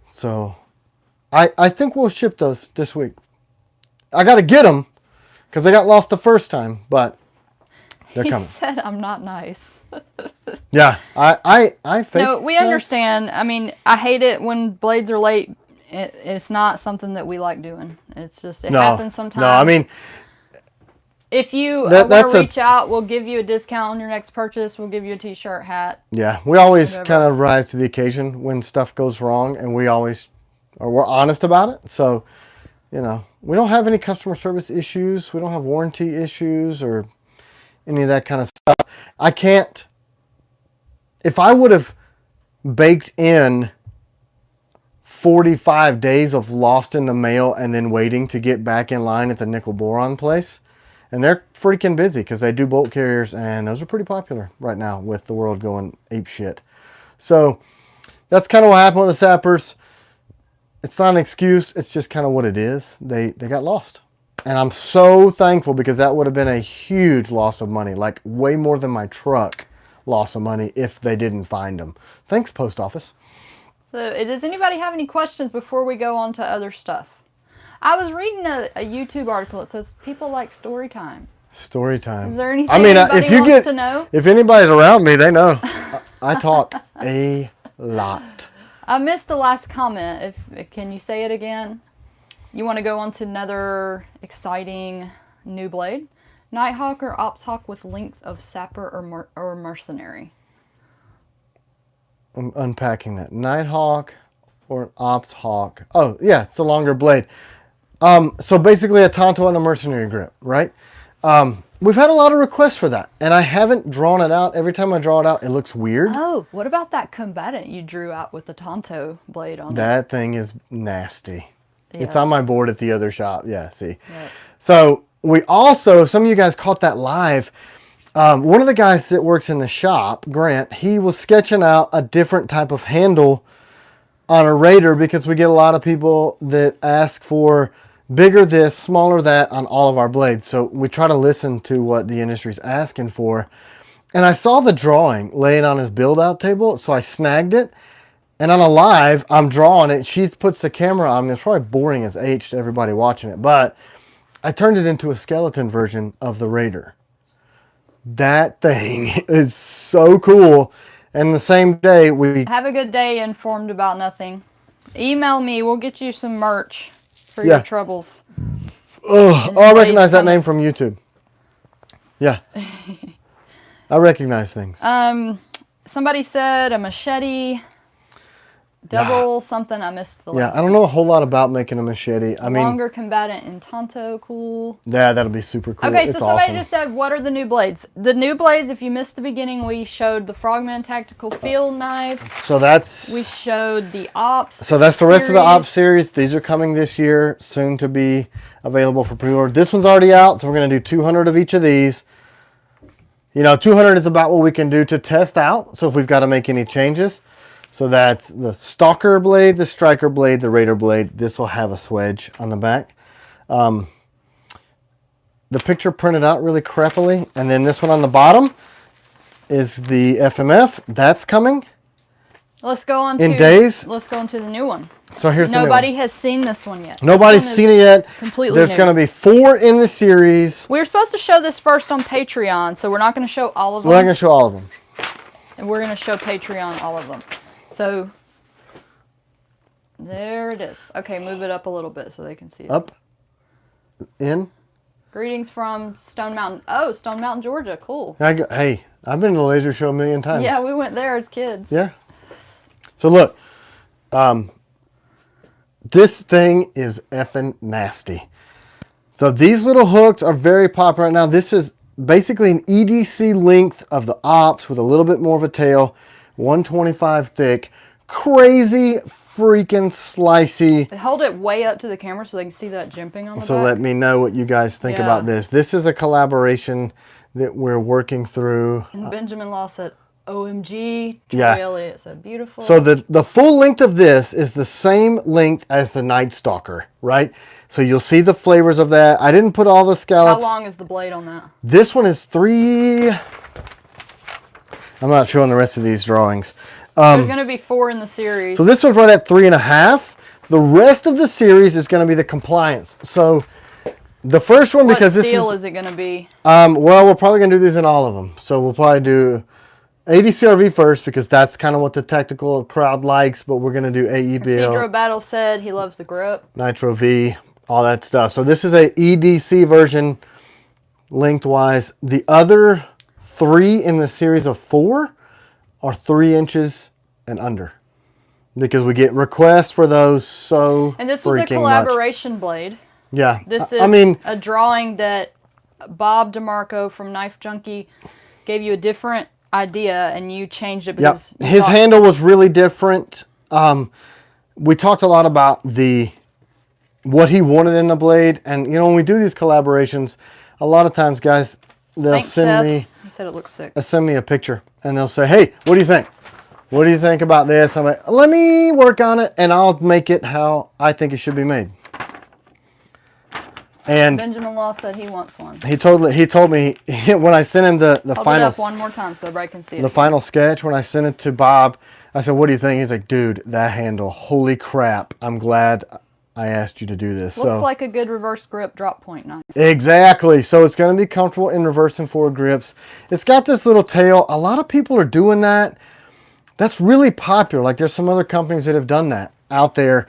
So, I think we'll ship those this week. I got to get them. Because they got lost the first time, but they're coming. He said I'm not nice. Yeah, I fake. No, we understand. I mean, I hate it when blades are late. It's not something that we like doing. It's just, it happens sometimes. No, I mean. If you want to reach out, we'll give you a discount on your next purchase. We'll give you a t-shirt, hat. Yeah, we always kind of rise to the occasion when stuff goes wrong, and we're honest about it. So, you know, we don't have any customer service issues. We don't have warranty issues or any of that kind of stuff. If I would have baked in 45 days of lost in the mail and then waiting to get back in line at the nickel boron place, and they're freaking busy because they do bolt carriers, and those are pretty popular right now with the world going ape shit. So that's kind of what happened with the sappers. It's not an excuse. It's just kind of what it is. They got lost. And I'm so thankful because that would have been a huge loss of money, like way more than my truck loss of money if they didn't find them. Thanks, Post Office. So, does anybody have any questions before we go on to other stuff? I was reading a YouTube article. It says people like story time. Story time. Is there anything anybody wants to know? If anybody's around me, they know. I talk a lot. I missed the last comment. Can you say it again? You want to go on to another exciting new blade? Nighthawk or Opshawk with length of sapper or mercenary? I'm unpacking that. Nighthawk or an Ops Hawk. Oh, yeah, it's a longer blade. So basically a Tonto on the mercenary grip, right? We've had a lot of requests for that, and I haven't drawn it out. Every time I draw it out, it looks weird. Oh, what about that Combatant you drew out with the Tonto blade on it? That thing is nasty. Yeah. It's on my board at the other shop. Yeah, see. Yeah. So we also, some of you guys caught that live. One of the guys that works in the shop, Grant, he was sketching out a different type of handle on a Raider because we get a lot of people that ask for bigger this, smaller that on all of our blades. So we try to listen to what the industry's asking for. And I saw the drawing laying on his build out table, so I snagged it. And on a live, I'm drawing it. She puts the camera on me. It's probably boring as H to everybody watching it, but I turned it into a skeleton version of the Raider. That thing is so cool. And the same day we... Have a good day, Informed About Nothing. Email me. We'll get you some merch for your troubles. Oh, I recognize that name from YouTube. Yeah. I recognize things. Somebody said a machete, double something. I missed the last. I don't know a whole lot about making a machete. I mean, longer Combatant in Tonto, cool. Yeah, that'll be super cool. Okay, it's so somebody awesome. just said, what are the new blades? The new blades, if you missed the beginning, we showed the Frogman Tactical Field Knife. So that's... We showed the Ops So that's the rest of the Ops series. These are coming this year, soon to be available for pre-order. This one's already out, so we're going to do 200 of each of these. You know, 200 is about what we can do to test out. So if we've got to make any changes. So that's the Stalker blade, the Striker blade, the Raider blade. This will have a swedge on the back. The picture printed out really crappily. And then this one on the bottom is the FMF. That's coming. Let's go on in days. Let's go into the new one. So here's Nobody has seen this one yet. Nobody's seen it yet. Completely There's going to be 4 in the series. We were supposed to show this first on Patreon, so we're not going to show all of them. We're not going to show all of them. And we're going to show Patreon all of them. So, there it is. Okay, move it up a little bit so they can see it. Up. In. Greetings from Stone Mountain. Oh, Stone Mountain, Georgia. Cool. Hey, I've been to the laser show a million times. Yeah, we went there as kids. Yeah. So look, this thing is effing nasty. So these little hooks are very popular right now. This is basically an EDC length of the Ops with a little bit more of a tail, 125 thick, crazy freaking slicey. Hold it way up to the camera so they can see that jimping on the So back. let me know what you guys think about this. This is a collaboration that we're working through. And Benjamin Law said, OMG. Troy Yeah. Elliott said, beautiful. So the full length of this is the same length as the Night Stalker, right? So you'll see the flavors of that. I didn't put all the scallops. How long is the blade on that? This one is 3... I'm not showing the rest of these drawings. There's going to be 4 in the series. So this one's right at 3.5. The rest of the series is going to be the Compliance. So the first one, because this is... What steel is it going to be? Well, we're probably going to do these in all of them. So we'll probably do ADCRV first because that's kind of what the tactical crowd likes, but we're going to do AEBL. Cedro Battle said he loves the grip. Nitro V, all that stuff. So this is a EDC version lengthwise. The other 3 in the series of 4 are 3 inches and under because we get requests for those so And this was a collaboration blade. Yeah. This is a drawing that Bob DeMarco from Knife Junkie gave you a different idea and you changed it because his handle was really different. We talked a lot about what he wanted in the blade, and you know, when we do these collaborations, a lot of times guys, they'll send me, he said it looks sick. Send me a picture and they'll say, hey, what do you think? What do you think about this? I'm like, let me work on it and I'll make it how I think it should be made. And Benjamin Law said he wants one. He told me when I sent him the Hold final. it up one more time so everybody can see it. The final sketch, when I sent it to Bob, I said, what do you think? He's like, dude, that handle, holy crap. I'm glad I asked you to do this. Looks like a good reverse grip drop point knife. Exactly. So it's going to be comfortable in reverse and forward grips. It's got this little tail. A lot of people are doing that. That's really popular. Like there's some other companies that have done that out there.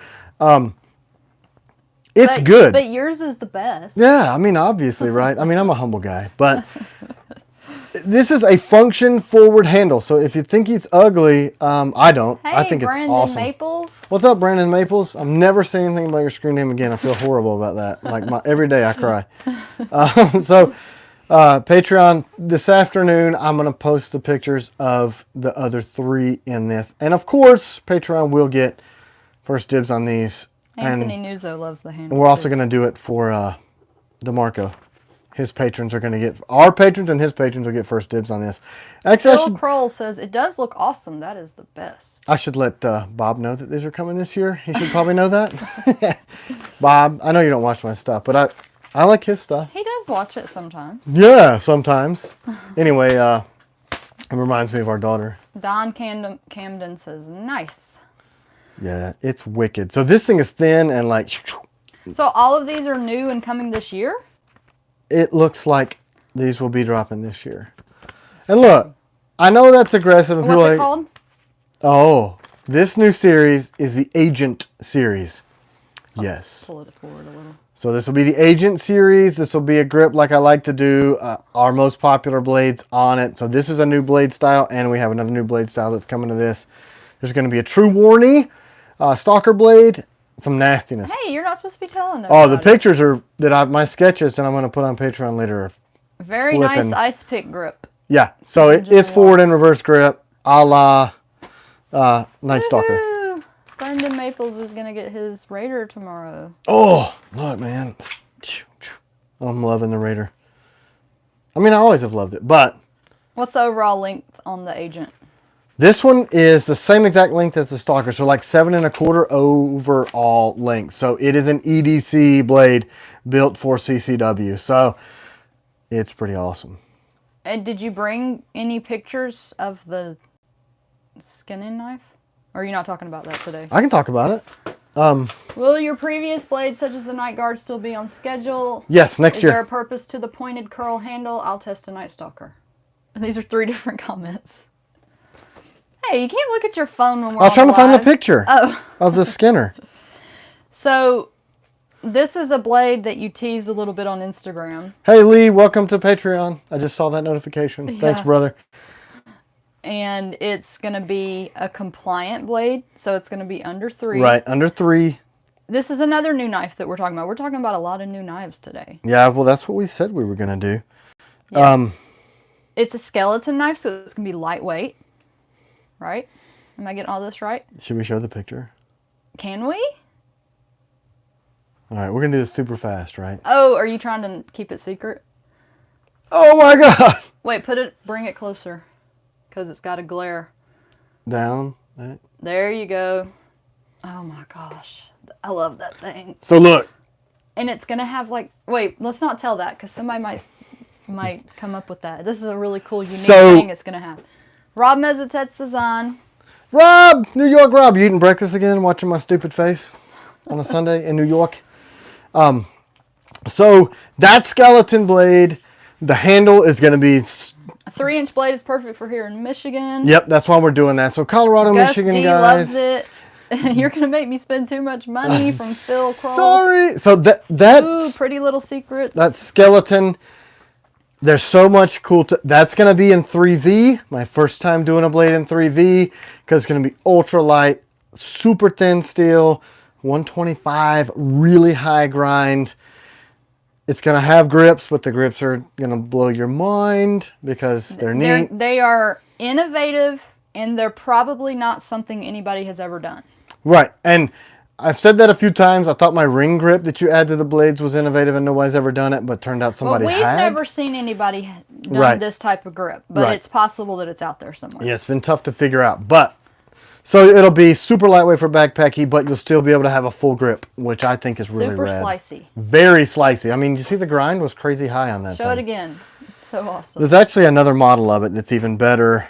It's good. But yours is the best. Yeah, I mean, obviously, right? I mean, I'm a humble guy, but This is a function forward handle. So if you think he's ugly, I don't. Hey, I think Brandon it's awesome. Maples. What's up, Brandon Maples? I'm never saying anything about your screen name again. I feel horrible about that. Like every day I cry. Patreon, this afternoon, I'm going to post the pictures of the other 3 in this. And of course, Patreon will get first dibs on these. Anthony Nuzzo loves the handle. And we're also going to do it for DeMarco. His patrons are going to get, our patrons and his patrons will get first dibs on this. Actually, Phil Kroll says, it does look awesome. That is the best. I should let Bob know that these are coming this year. He should probably know that. Bob, I know you don't watch my stuff, but I like his stuff. He does watch it sometimes. Yeah, sometimes. Anyway, it reminds me of our daughter. Don Camden says, nice. Yeah, it's wicked. So this thing is thin and like... So all of these are new and coming this year? It looks like these will be dropping this year. And look, I know that's aggressive. And what's it called? Oh, this new series is the Agent series. Yes. Pull it forward a little. So this will be the Agent series. This will be a grip like I like to do. Our most popular blades on it. So this is a new blade style, and we have another new blade style that's coming to this. There's going to be a True Warney stalker blade. Some nastiness. Hey, you're not supposed to be telling them. Oh, the pictures are my sketches that I'm going to put on Patreon later. Are very flipping. nice ice pick grip. Yeah, so it's forward and reverse grip, a la Night Stalker. Woo-hoo! Brendan Maples is going to get his Raider tomorrow. Oh, look, man. I'm loving the Raider. I mean, I always have loved it, but... What's the overall length on the Agent? This one is the same exact length as the Stalker, so like 7 1/4 overall length. So it is an EDC blade built for CCW. So it's pretty awesome. And did you bring any pictures of the skinning knife? Or are you not talking about that today? I can talk about it. Will your previous blades, such as the Night Guard, still be on schedule? Yes, next year. Is there a purpose to the pointed curl handle? I'll test a Night Stalker. These are 3 different comments. Hey, you can't look at your phone when we're I was trying to find the live. picture of the Skinner. So, this is a blade that you teased a little bit on Instagram. Hey, Lee, welcome to Patreon. I just saw that notification. Yeah. Thanks, brother. And it's going to be a compliant blade, so it's going to be under 3. Right, under 3. This is another new knife that we're talking about. We're talking about a lot of new knives today. Yeah, well, that's what we said we were going to do. Yeah. It's a skeleton knife, so it's going to be lightweight. Right? Am I getting all this right? Should we show the picture? Can we? All right, we're going to do this super fast, right? Oh, are you trying to keep it secret? Oh my God! Wait, bring it closer. Because it's got a glare. Down. Right. There you go. Oh my gosh. I love that thing. So look. And it's going to have like, wait, let's not tell that because somebody might come up with that. This is a really cool, unique thing it's going to have. Rob Mezzatet's design. Rob! New York Rob. You eating breakfast again watching my stupid face on a Sunday in New York? So that skeleton blade, the handle is going to be... A 3-inch blade is perfect for here in Michigan. Yep, that's why we're doing that. So Colorado, Gus Michigan, D guys. loves it. You're going to make me spend too much money from Phil Kroll. Sorry. So that's... Ooh, pretty little secrets. That skeleton... There's so much cool... That's going to be in 3V. My first time doing a blade in 3V. Because it's going to be ultra light. Super thin steel. 125. Really high grind. It's going to have grips. But the grips are going to blow your mind. Because they're neat. They are innovative. And they're probably not something anybody has ever done. Right. And... I've said that a few times. I thought my ring grip that you add to the blades was innovative and nobody's ever done it, but turned out somebody had. We've never seen anybody done this type of grip, but it's possible that it's out there somewhere. Yeah, it's been tough to figure out. But, so it'll be super lightweight for backpacky, but you'll still be able to have a full grip, which I think is really rad. Super slicey. Very slicey. I mean, you see the grind was crazy high on that thing. Show it again. It's so awesome. There's actually another model of it that's even better.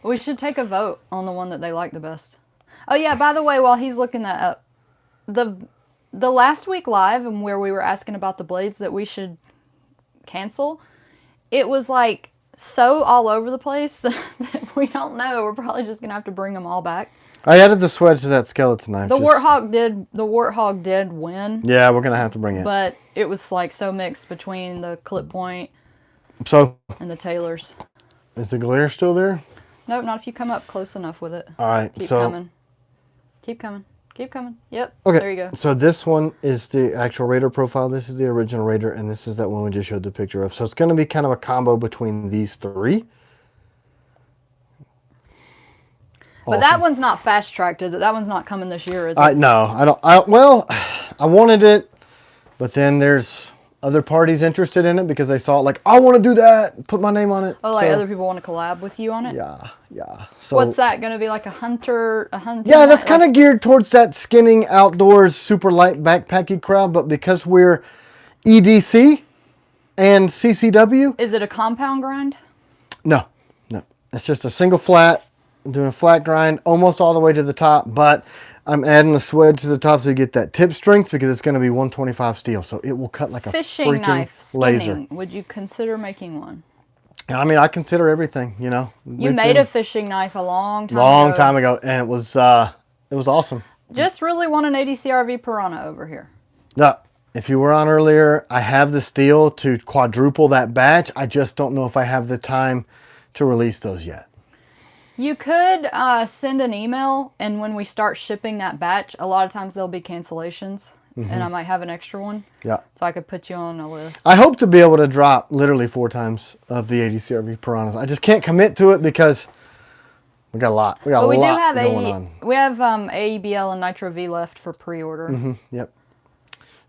We should take a vote on the one that they like the best. Oh yeah, by the way, while he's looking that up, the last week live and where we were asking about the blades that we should cancel, it was like so all over the place that we don't know. We're probably just gonna have to bring them all back. I added the swedge to that skeleton knife. The Warthog did win. Yeah, we're gonna have to bring it. But it was like so mixed between the clip point So, and the Taylors. is the glare still there? Nope, not if you come up close enough with it. All right, Keep coming. Keep coming. Keep coming. Yep. Okay. There you go. So this one is the actual Raider profile. This is the original Raider, and this is that one we just showed the picture of. So it's going to be kind of a combo between these three. But that one's not fast tracked, is it? That one's not coming this year, is it? No, I don't. Well, I wanted it, but then there's other parties interested in it because they saw it like, I want to do that, put my name on it. Oh, like other people want to collab with you on it? Yeah. So what's that going to be, like a hunter? Yeah, that's kind of geared towards that skinning outdoors, super light backpacky crowd. But because we're EDC and CCW, is it a compound grind? No. It's just a single flat. I'm doing a flat grind almost all the way to the top, but I'm adding the swed to the top so you get that tip strength because it's going to be 125 steel, so it will cut like a fishing freaking knife laser. Skinning. Would you consider making one? I mean, I consider everything, you know. You made a fishing knife a long time ago, and it was awesome. Just really want an ADCRV Piranha over here. Yeah, if you were on earlier, I have the steel to quadruple that batch. I just don't know if I have the time to release those yet. You could send an email, and when we start shipping that batch, a lot of times there'll be cancellations, and I might have an extra one. Yeah. So I could put you on a list. I hope to be able to drop literally 4 times of the ADCRV Piranhas. I just can't commit to it because we got a lot. We got a lot going on. We have AEBL and Nitro V left for pre-order. Yep.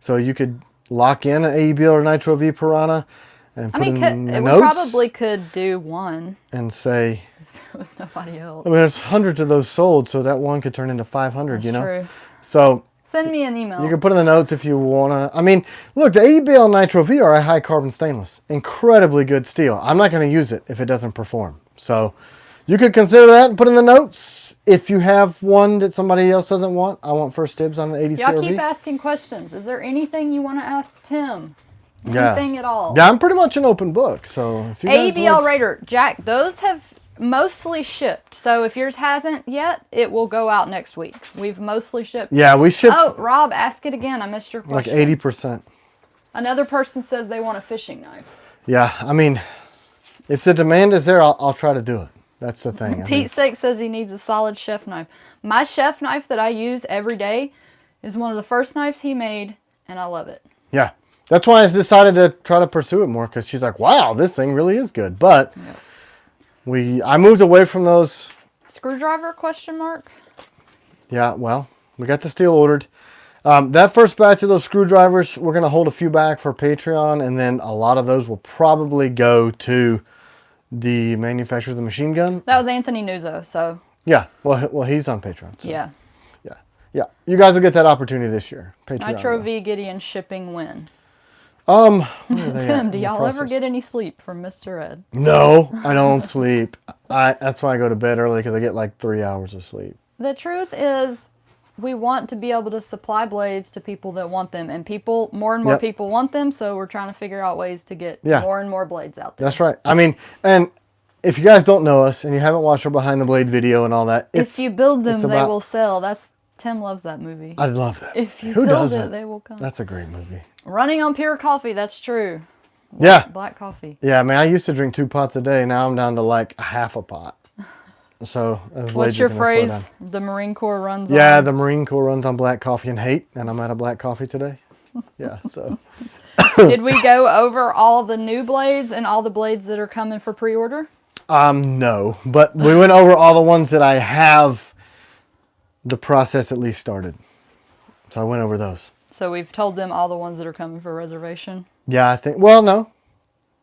So you could lock in an AEBL or Nitro V Piranha and put in the notes. We probably could do one. And say... There was nobody else. I mean, there's hundreds of those sold, so that one could turn into 500, That's you know? True. So... Send me an email. You can put in the notes if you want to. I mean, look, the AEBL and Nitro V are a high carbon stainless. Incredibly good steel. I'm not going to use it if it doesn't perform. So you could consider that and put in the notes. If you have one that somebody else doesn't want, I want first dibs on the ADCRV. Y'all keep asking questions. Is there anything you want to ask Tim? Anything at all? Yeah, I'm pretty much an open book. So if you guys AEBL Raider, Jack, those have mostly shipped. So if yours hasn't yet, it will go out next week. We've mostly shipped. Yeah, we shipped. Oh, Rob, ask it again. I missed your question. Like 80%. Another person says they want a fishing knife. Yeah, I mean, if the demand is there, I'll try to do it. That's the thing. Pete Sake says he needs a solid chef knife. My chef knife that I use every day is one of the first knives he made, and I love it. Yeah, that's why I decided to try to pursue it more, because she's like, wow, this thing really is good. But I moved away from those. Screwdriver, question mark? Yeah, well, we got the steel ordered. That first batch of those screwdrivers, we're going to hold a few back for Patreon, and then a lot of those will probably go to the manufacturer of the machine gun. That was Anthony Nuzzo, so. Yeah, well, he's on Patreon. So. Yeah. Yeah. You guys will get that opportunity this year. Patreon. Nitro V Gideon shipping when? Tim, do y'all ever get any sleep from Mr. Ed? No, I don't sleep. That's why I go to bed early, because I get like 3 hours of sleep. The truth is, we want to be able to supply blades to people that want them, and more and more people want them, so we're trying to figure out ways to get more and more blades out there. That's right. I mean, and if you guys don't know us and you haven't watched our behind the blade video and all that, if you build them, they will sell. Tim loves that movie. I love that. If you build it, they will come. That's a great movie. Running on pure coffee, that's true. Black coffee. Yeah, I mean, I used to drink 2 pots a day. Now I'm down to like a half a pot. So, what's your phrase? The Marine Corps runs on? Yeah, the Marine Corps runs on black coffee and hate, and I'm out of black coffee today. Yeah, so. Did we go over all the new blades and all the blades that are coming for pre-order? No, but we went over all the ones that I have the process at least started. So I went over those. So we've told them all the ones that are coming for reservation? Yeah, I think, well, no.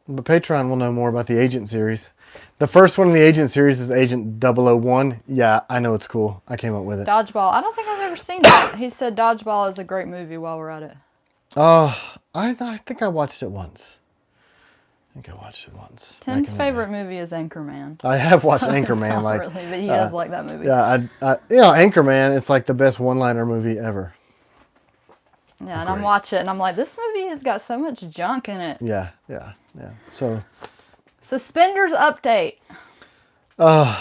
But Patreon will know more about the Agent series. The first one in the Agent series is Agent 001. Yeah, I know it's cool. I came up with it. Dodgeball. I don't think I've ever seen that. He said Dodgeball is a great movie while we're at it. I think I watched it once. Tim's favorite movie is Anchorman. I have watched Anchorman. Not really, but he does like that movie. Yeah, Anchorman, it's like the best one-liner movie ever. Yeah, and I'm watching it, and I'm like, this movie has got so much junk in it. Yeah. So, suspenders update. I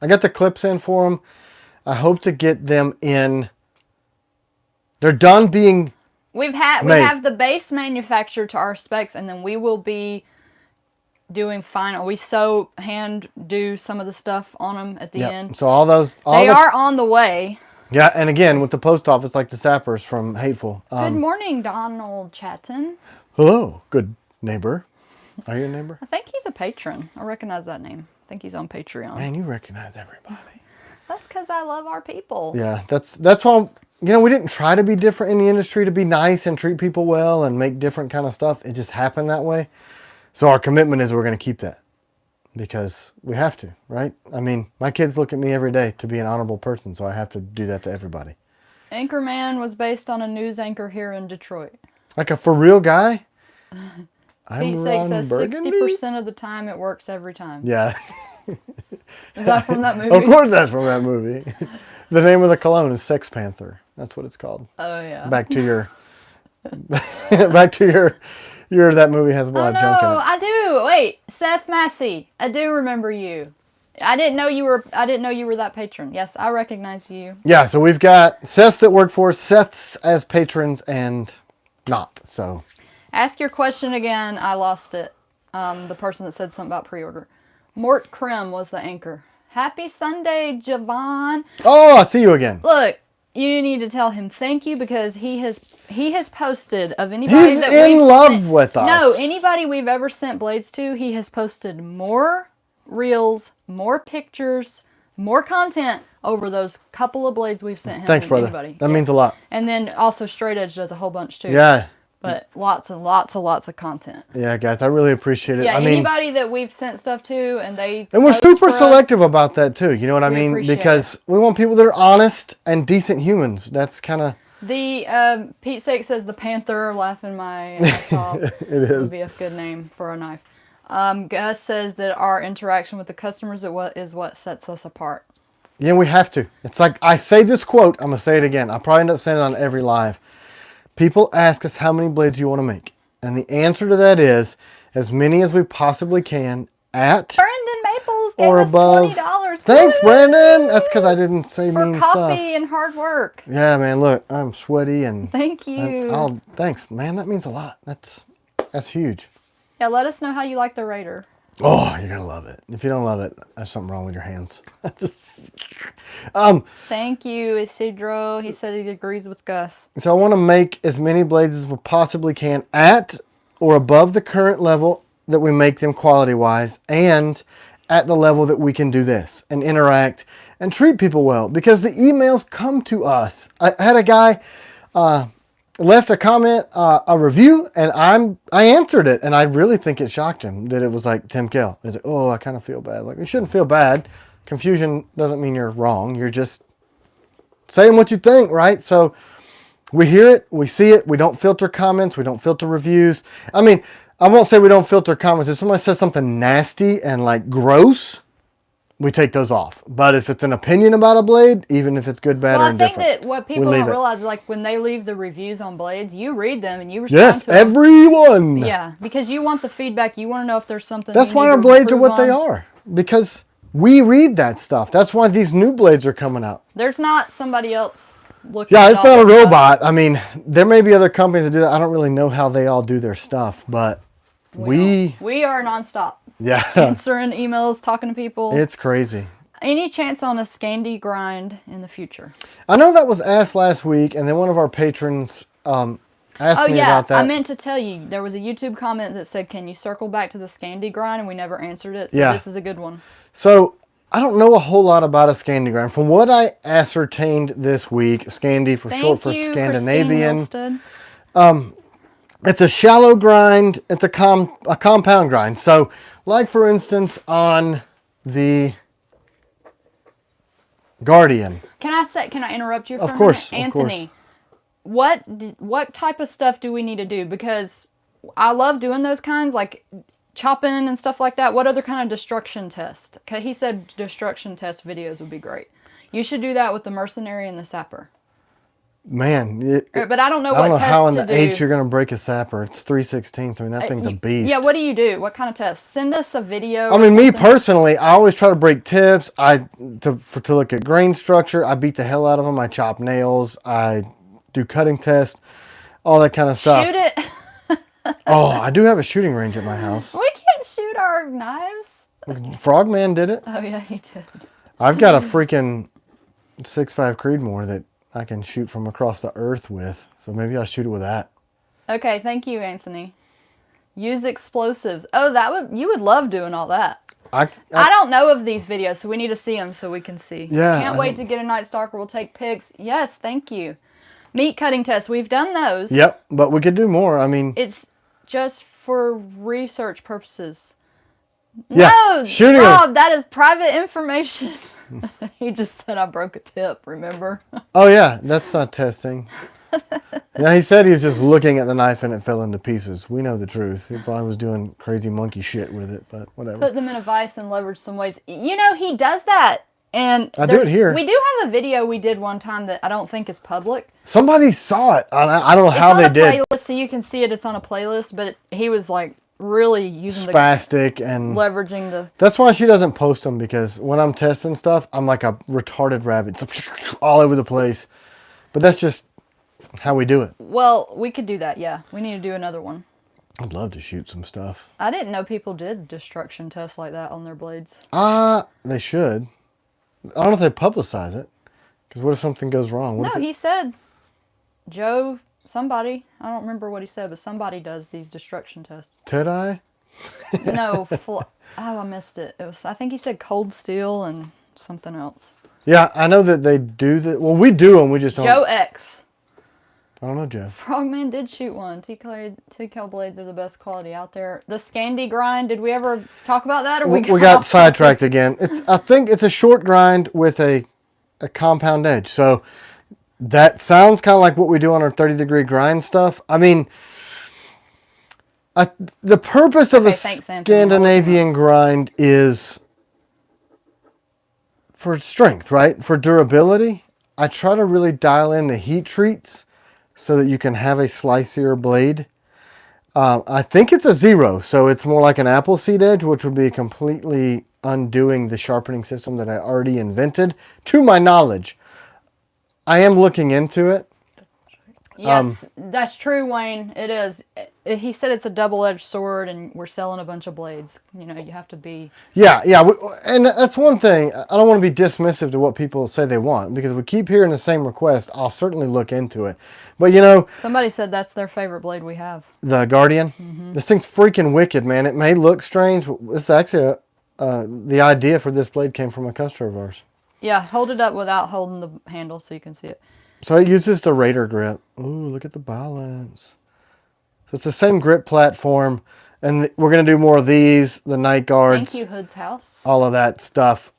got the clips in for them. I hope to get them in. They're done being we have the base manufactured to our specs, and then we will be doing final. We hand do some of the stuff on them at the end. So all those... They are on the way. Yeah, and again, with the post office, like the sappers from Hateful. Good morning, Donald Chatton. Hello, good neighbor. Are you a neighbor? I think he's a patron. I recognize that name. I think he's on Patreon. Man, you recognize everybody. That's because I love our people. Yeah, that's why, we didn't try to be different in the industry, to be nice and treat people well and make different kind of stuff. It just happened that way. So our commitment is we're going to keep that because we have to, right? I mean, my kids look at me every day to be an honorable person, so I have to do that to everybody. Anchorman was based on a news anchor here in Detroit. Like a for real guy? Pete Sake says 60% of the time it works every time. Yeah. Is that from that movie? Of course that's from that movie. The name of the cologne is Sex Panther. That's what it's called. Oh, yeah. Back to your that movie has a lot of junk in it. I do. Wait, Seth Massey. I do remember you. I didn't know you were that patron. Yes, I recognize you. Yeah, so we've got Seths that work for us, Seths as patrons and not. So ask your question again. I lost it. The person that said something about pre-order. Mort Krim was the anchor. Happy Sunday, Javon. Oh, I see you again. Look, you need to tell him thank you because he has posted of anybody He's that in we've love sent, with us. No, anybody we've ever sent blades to, he has posted more reels, more pictures, more content over those couple of blades we've sent him. Thanks, brother. Anybody. That means a lot. And then also Straight Edge does a whole bunch too. Yeah. But lots and lots of content. Yeah, guys, I really appreciate it. Yeah, I mean, anybody that we've sent stuff to and we're super selective about that too. You know what I mean? Because we want people that are honest and decent humans. That's kind of... The Pete Sake says the Panther laughing my ass off. It is. Would be a good name for a knife. Gus says that our interaction with the customers is what sets us apart. Yeah, we have to. It's like I say this quote. I'm gonna say it again. I'll probably end up saying it on every live. People ask us how many blades you want to make, and the answer to that is as many as we possibly can at Brandon Maples gave or us above. $20. Thanks, Woo! Brandon. That's because I didn't say For mean coffee stuff. and hard work. Yeah, man. Look, I'm sweaty and Thank you. Thanks, man. That means a lot. That's huge. Yeah, let us know how you like the Raider. Oh, you're gonna love it. If you don't love it, there's something wrong with your hands. Thank you, Isidro. He said he agrees with Gus. So I want to make as many blades as we possibly can at or above the current level that we make them quality-wise, and at the level that we can do this and interact and treat people well. Because the emails come to us. I had a guy left a comment, a review, and I answered it, and I really think it shocked him that it was like Tim Kell. He's like, oh, I kind of feel bad. Like, you shouldn't feel bad. Confusion doesn't mean you're wrong. You're just saying what you think, right? So we hear it, we see it. We don't filter comments. We don't filter reviews. I mean, I won't say we don't filter comments. If somebody says something nasty and like gross, we take those off. But if it's an opinion about a blade, even if it's good, bad, or indifferent, I think that what people don't realize is like when they leave the reviews on blades, you read them and you respond to them. Yes, everyone. Yeah, because you want the feedback. You want to know if there's something. That's why our blades are what they are. Because we read that stuff. That's why these new blades are coming out. There's not somebody else looking. Yeah, it's not a robot. I mean, there may be other companies that do that. I don't really know how they all do their stuff, but we are nonstop. Yeah. Answering emails, talking to people. It's crazy. Any chance on a Scandi grind in the future? I know that was asked last week, and then one of our patrons asked me about that. I meant to tell you, there was a YouTube comment that said, can you circle back to the Scandi grind? And we never answered it, so this is a good one. So, I don't know a whole lot about a Scandi grind. From what I ascertained this week, Scandi for short for Scandinavian. It's a shallow grind. It's a compound grind. So, like for instance, on the Guardian. Can I interrupt you for a minute? Anthony, what type of stuff do we need to do? Because I love doing those kinds, like chopping and stuff like that. What other kind of destruction test? Okay, he said destruction test videos would be great. You should do that with the mercenary and the sapper. Man, but I don't know what test how in the H you're going to break a sapper. It's 3/16. I mean, that thing's a beast. Yeah, what do you do? What kind of test? Send us a video. I mean, me personally, I always try to break tips. To look at grain structure. I beat the hell out of them. I chop nails. I do cutting tests, all that kind of stuff. Shoot it. Oh, I do have a shooting range at my house. We can't shoot our Frog knives? Frogman did it. Oh, yeah, he did. I've got a freaking 6.5 Creedmoor that I can shoot from across the earth with. So maybe I'll shoot it with that. Okay, thank you, Anthony. Use explosives. Oh, you would love doing all that. I don't know of these videos, so we need to see them so we can see. Yeah. Can't wait to get a Night Stalker. We'll take pics. Yes, thank you. Meat cutting tests. We've done those. Yep, but we could do more. I mean, it's just for research purposes. Yeah, No, shooting Rob, that is private information. He just said I broke a tip, remember? Oh, yeah, that's not testing. Yeah, he said he was just looking at the knife and it fell into pieces. We know the truth. He probably was doing crazy monkey shit with it, but whatever. Put them in a vise and leverage some ways. You know, he does that. And I do it here. We do have a video we did one time that I don't think is public. Somebody saw it. I don't know how they did. It's on a playlist, so you can see it. It's on a playlist, but he was like really using spastic and leveraging the. That's why she doesn't post them, because when I'm testing stuff, I'm like a retarded rabbit, it's all over the place. But that's just how we do it. Well, we could do that. Yeah, we need to do another one. I'd love to shoot some stuff. I didn't know people did destruction tests like that on their blades. They should. I don't know if they publicize it, because what if something goes wrong? No, he said, Joe, somebody, I don't remember what he said, but somebody does these destruction tests. Ted-Eye? No, I missed it. I think he said Cold Steel and something else. Yeah, I know that they do that. Well, we do them, we just don't. Joe X. I don't know, Joe. Frogman did shoot one. T-Cal blades are the best quality out there. The Scandi grind, did we ever talk about that? Or we got sidetracked again. I think it's a short grind with a compound edge. So that sounds kind of like what we do on our 30-degree grind stuff. I mean, the purpose of Scandinavian grind is for strength, right? For durability. I try to really dial in the heat treats so that you can have a slicier blade. I think it's a 0, so it's more like an apple seed edge, which would be completely undoing the sharpening system that I already invented, to my knowledge. I am looking into it. Yeah, that's true, Wayne. It is. He said it's a double-edged sword, and we're selling a bunch of blades. You know, you have to be... Yeah, and that's one thing. I don't want to be dismissive to what people say they want, because we keep hearing the same request. I'll certainly look into it. But, you know... Somebody said that's their favorite blade we have. The Guardian? Mm-hmm. This thing's freaking wicked, man. It may look strange. It's actually... the idea for this blade came from a customer of ours. Yeah, hold it up without holding the handle so you can see it. So it uses the Raider grip. Ooh, look at the balance. So it's the same grip platform. And we're going to do more of these, the night guards. Thank you, Hood's House. All of that stuff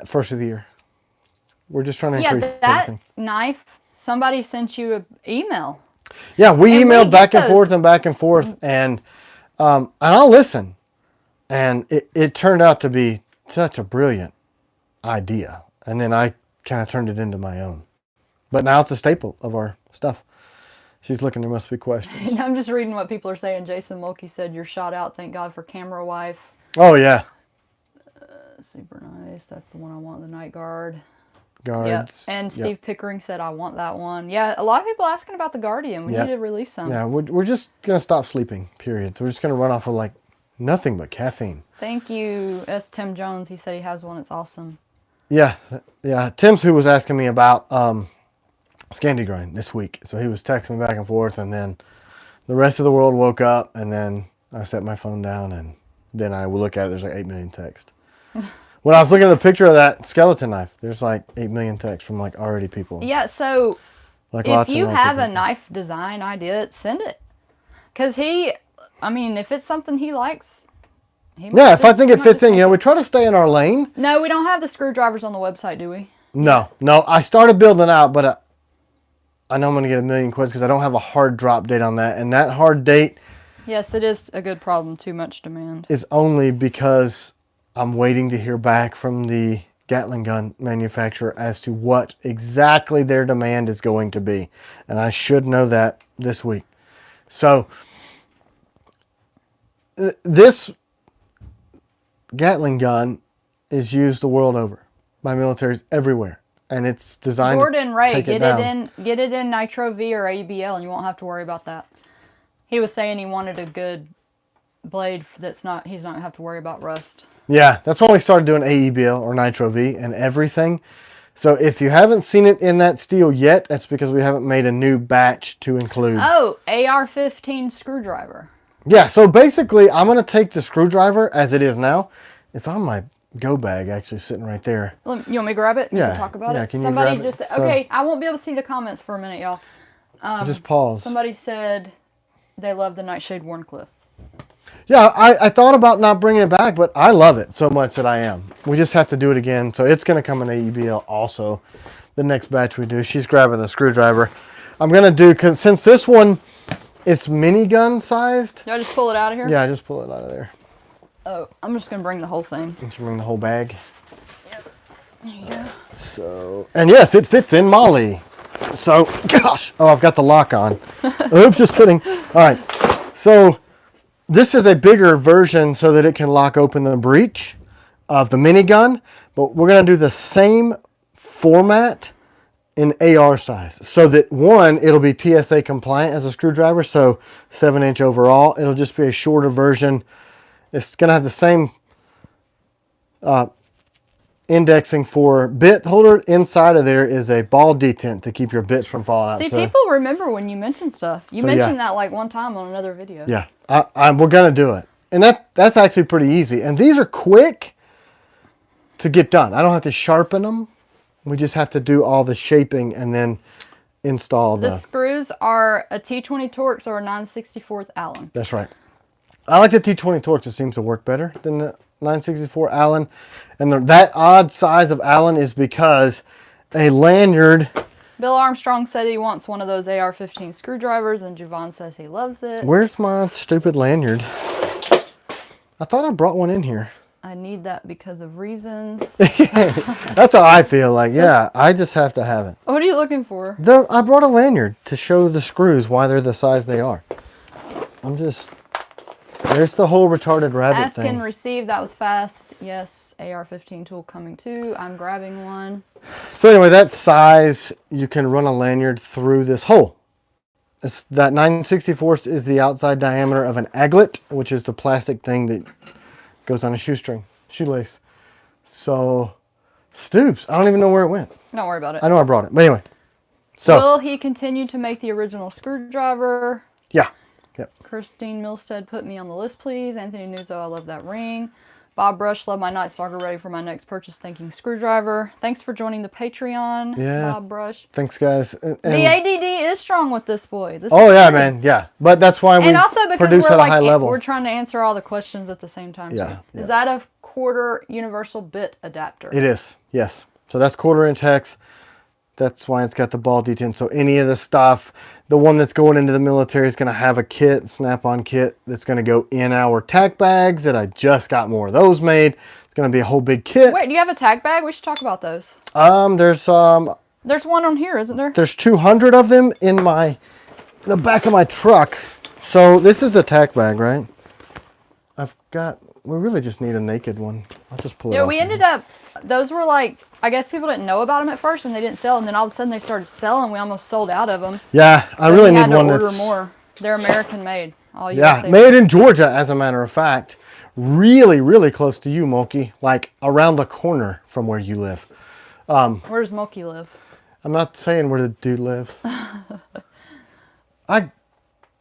first of the year. We're just trying to increase everything. That knife, somebody sent you an email. Yeah, we emailed back and forth and back and forth. And I'll listen. And it turned out to be such a brilliant idea. And then I kind of turned it into my own. But now it's a staple of our stuff. She's looking, there must be questions. I'm just reading what people are saying. Jason Mulkey said, you're shot out. Thank God for camera wife. Oh, yeah. Super nice. That's the one I want, the night guard. Guards. Yep. And Steve Pickering said, I want that one. Yeah, a lot of people asking about the Guardian. We need to release some. Yeah, we're just going to stop sleeping, period. So we're just going to run off of like nothing but caffeine. Thank you, S. Tim Jones. He said he has one. It's awesome. Yeah. Tim's who was asking me about... Scandi grind this week. So he was texting me back and forth, and then the rest of the world woke up, and then I set my phone down, and then I would look at it, there's like 8 million texts. When I was looking at the picture of that skeleton knife, there's like 8 million texts from like already people. Yeah, so like if you have a knife design idea, send it. Because if it's something he likes, yeah, if I think it fits in, we try to stay in our lane. No, we don't have the screwdrivers on the website, do we? No, I started building out, but I know I'm going to get 1 million quits because I don't have a hard drop date on that. And that hard date... Yes, it is a good problem. Too much demand. ...is only because I'm waiting to hear back from the Gatling gun manufacturer as to what exactly their demand is going to be. And I should know that this week. So, this Gatling gun is used the world over by militaries everywhere. And it's designed Gordon Ray, to take it down. Get it in Nitro V or ABL, and you won't have to worry about that. He was saying he wanted a good blade he's not gonna have to worry about rust. Yeah, that's when we started doing AEBL or Nitro V and everything. So if you haven't seen it in that steel yet, that's because we haven't made a new batch to include. Oh, AR-15 screwdriver. Yeah, so basically I'm going to take the screwdriver as it is now. It's on my go bag actually sitting right there. You want me to grab it? Yeah. We'll talk about it. Can Somebody you grab just it? okay, I won't be able to see the comments for a minute, y'all. Just pause. Somebody said they love the Nightshade Warncliffe. Yeah, I thought about not bringing it back, but I love it so much that I am. We just have to do it again. So it's going to come in AEBL also. The next batch we do. She's grabbing the screwdriver. I'm going to do, because since this one, it's minigun sized. Do I just pull it out of here? Yeah, just pull it out of there. Oh, I'm just going to bring the whole thing. Just bring the whole bag. Yep. There you go. So, and yes, it fits in Molly. So, gosh. Oh, I've got the lock on. Oops, just kidding. All right. So, this is a bigger version so that it can lock open the breech of the minigun, but we're going to do the same format in AR size so that one, it'll be TSA compliant as a screwdriver, so 7-inch overall. It'll just be a shorter version. It's going to have the same indexing for bit holder. Inside of there is a ball detent to keep your bits from falling out. See, so, people remember when you mention stuff. You So, mentioned yeah. that like one time on another video. Yeah, we're going to do it. And that's actually pretty easy. And these are quick to get done. I don't have to sharpen them. We just have to do all the shaping and then install The screws are a T20 Torx or a 9/64 Allen. That's right. I like the T20 Torx. It seems to work better than the 9/64 Allen. And that odd size of Allen is because a lanyard. Bill Armstrong said he wants one of those AR-15 screwdrivers, and Javon says he loves it. Where's my stupid lanyard? I thought I brought one in here. I need that because of reasons. That's how I feel. Like, yeah, I just have to have it. What are you looking for? I brought a lanyard to show the screws why they're the size they are. There's the whole retarded rabbit Ask thing. and receive. That was fast. Yes, AR-15 tool coming too. I'm grabbing one. So anyway, that size, you can run a lanyard through this hole. That 9/64 is the outside diameter of an aglet, which is the plastic thing that goes on a shoelace. So, Stoops, I don't even know where it went. Don't worry about it. I know I brought it, but anyway. So, Will he continue to make the original screwdriver? yeah. Yep. Christine Milstead, put me on the list, please. Anthony Nuzzo, I love that ring. Bob Brush, love my Night Stalker, ready for my next purchase, thinking screwdriver. Thanks for joining the Patreon, Yeah. Bob Brush. Thanks, guys. The ADD is strong with this boy. This Oh, is yeah, good. man. Yeah. But that's why we And also because produce we're at a high level. we're trying to answer all the questions at the same time. Yeah, too. yeah. Is that a quarter universal bit adapter? It is, yes. So that's 1/4-inch hex. That's why it's got the ball detent. So any of the stuff, the one that's going into the military is going to have a kit, snap-on kit, that's going to go in our tack bags that I just got more of those made. It's going to be a whole big kit. Wait, do you have a tag bag? We should talk about those. There's one on here, isn't there? There's 200 of them in the back of my truck. So this is the tack bag, right? We really just need a naked one. I'll just pull it off. Yeah, we ended up, those were like, I guess people didn't know about them at first and they didn't sell, and then all of a sudden they started selling. We almost sold out of them. Yeah, I really need one order that's more. They're American made. All yeah, USA. made in Georgia, as a matter of fact. Really, really close to you, Mulkey. Like around the corner from where you live. Where does Mulkey live? I'm not saying where the dude lives.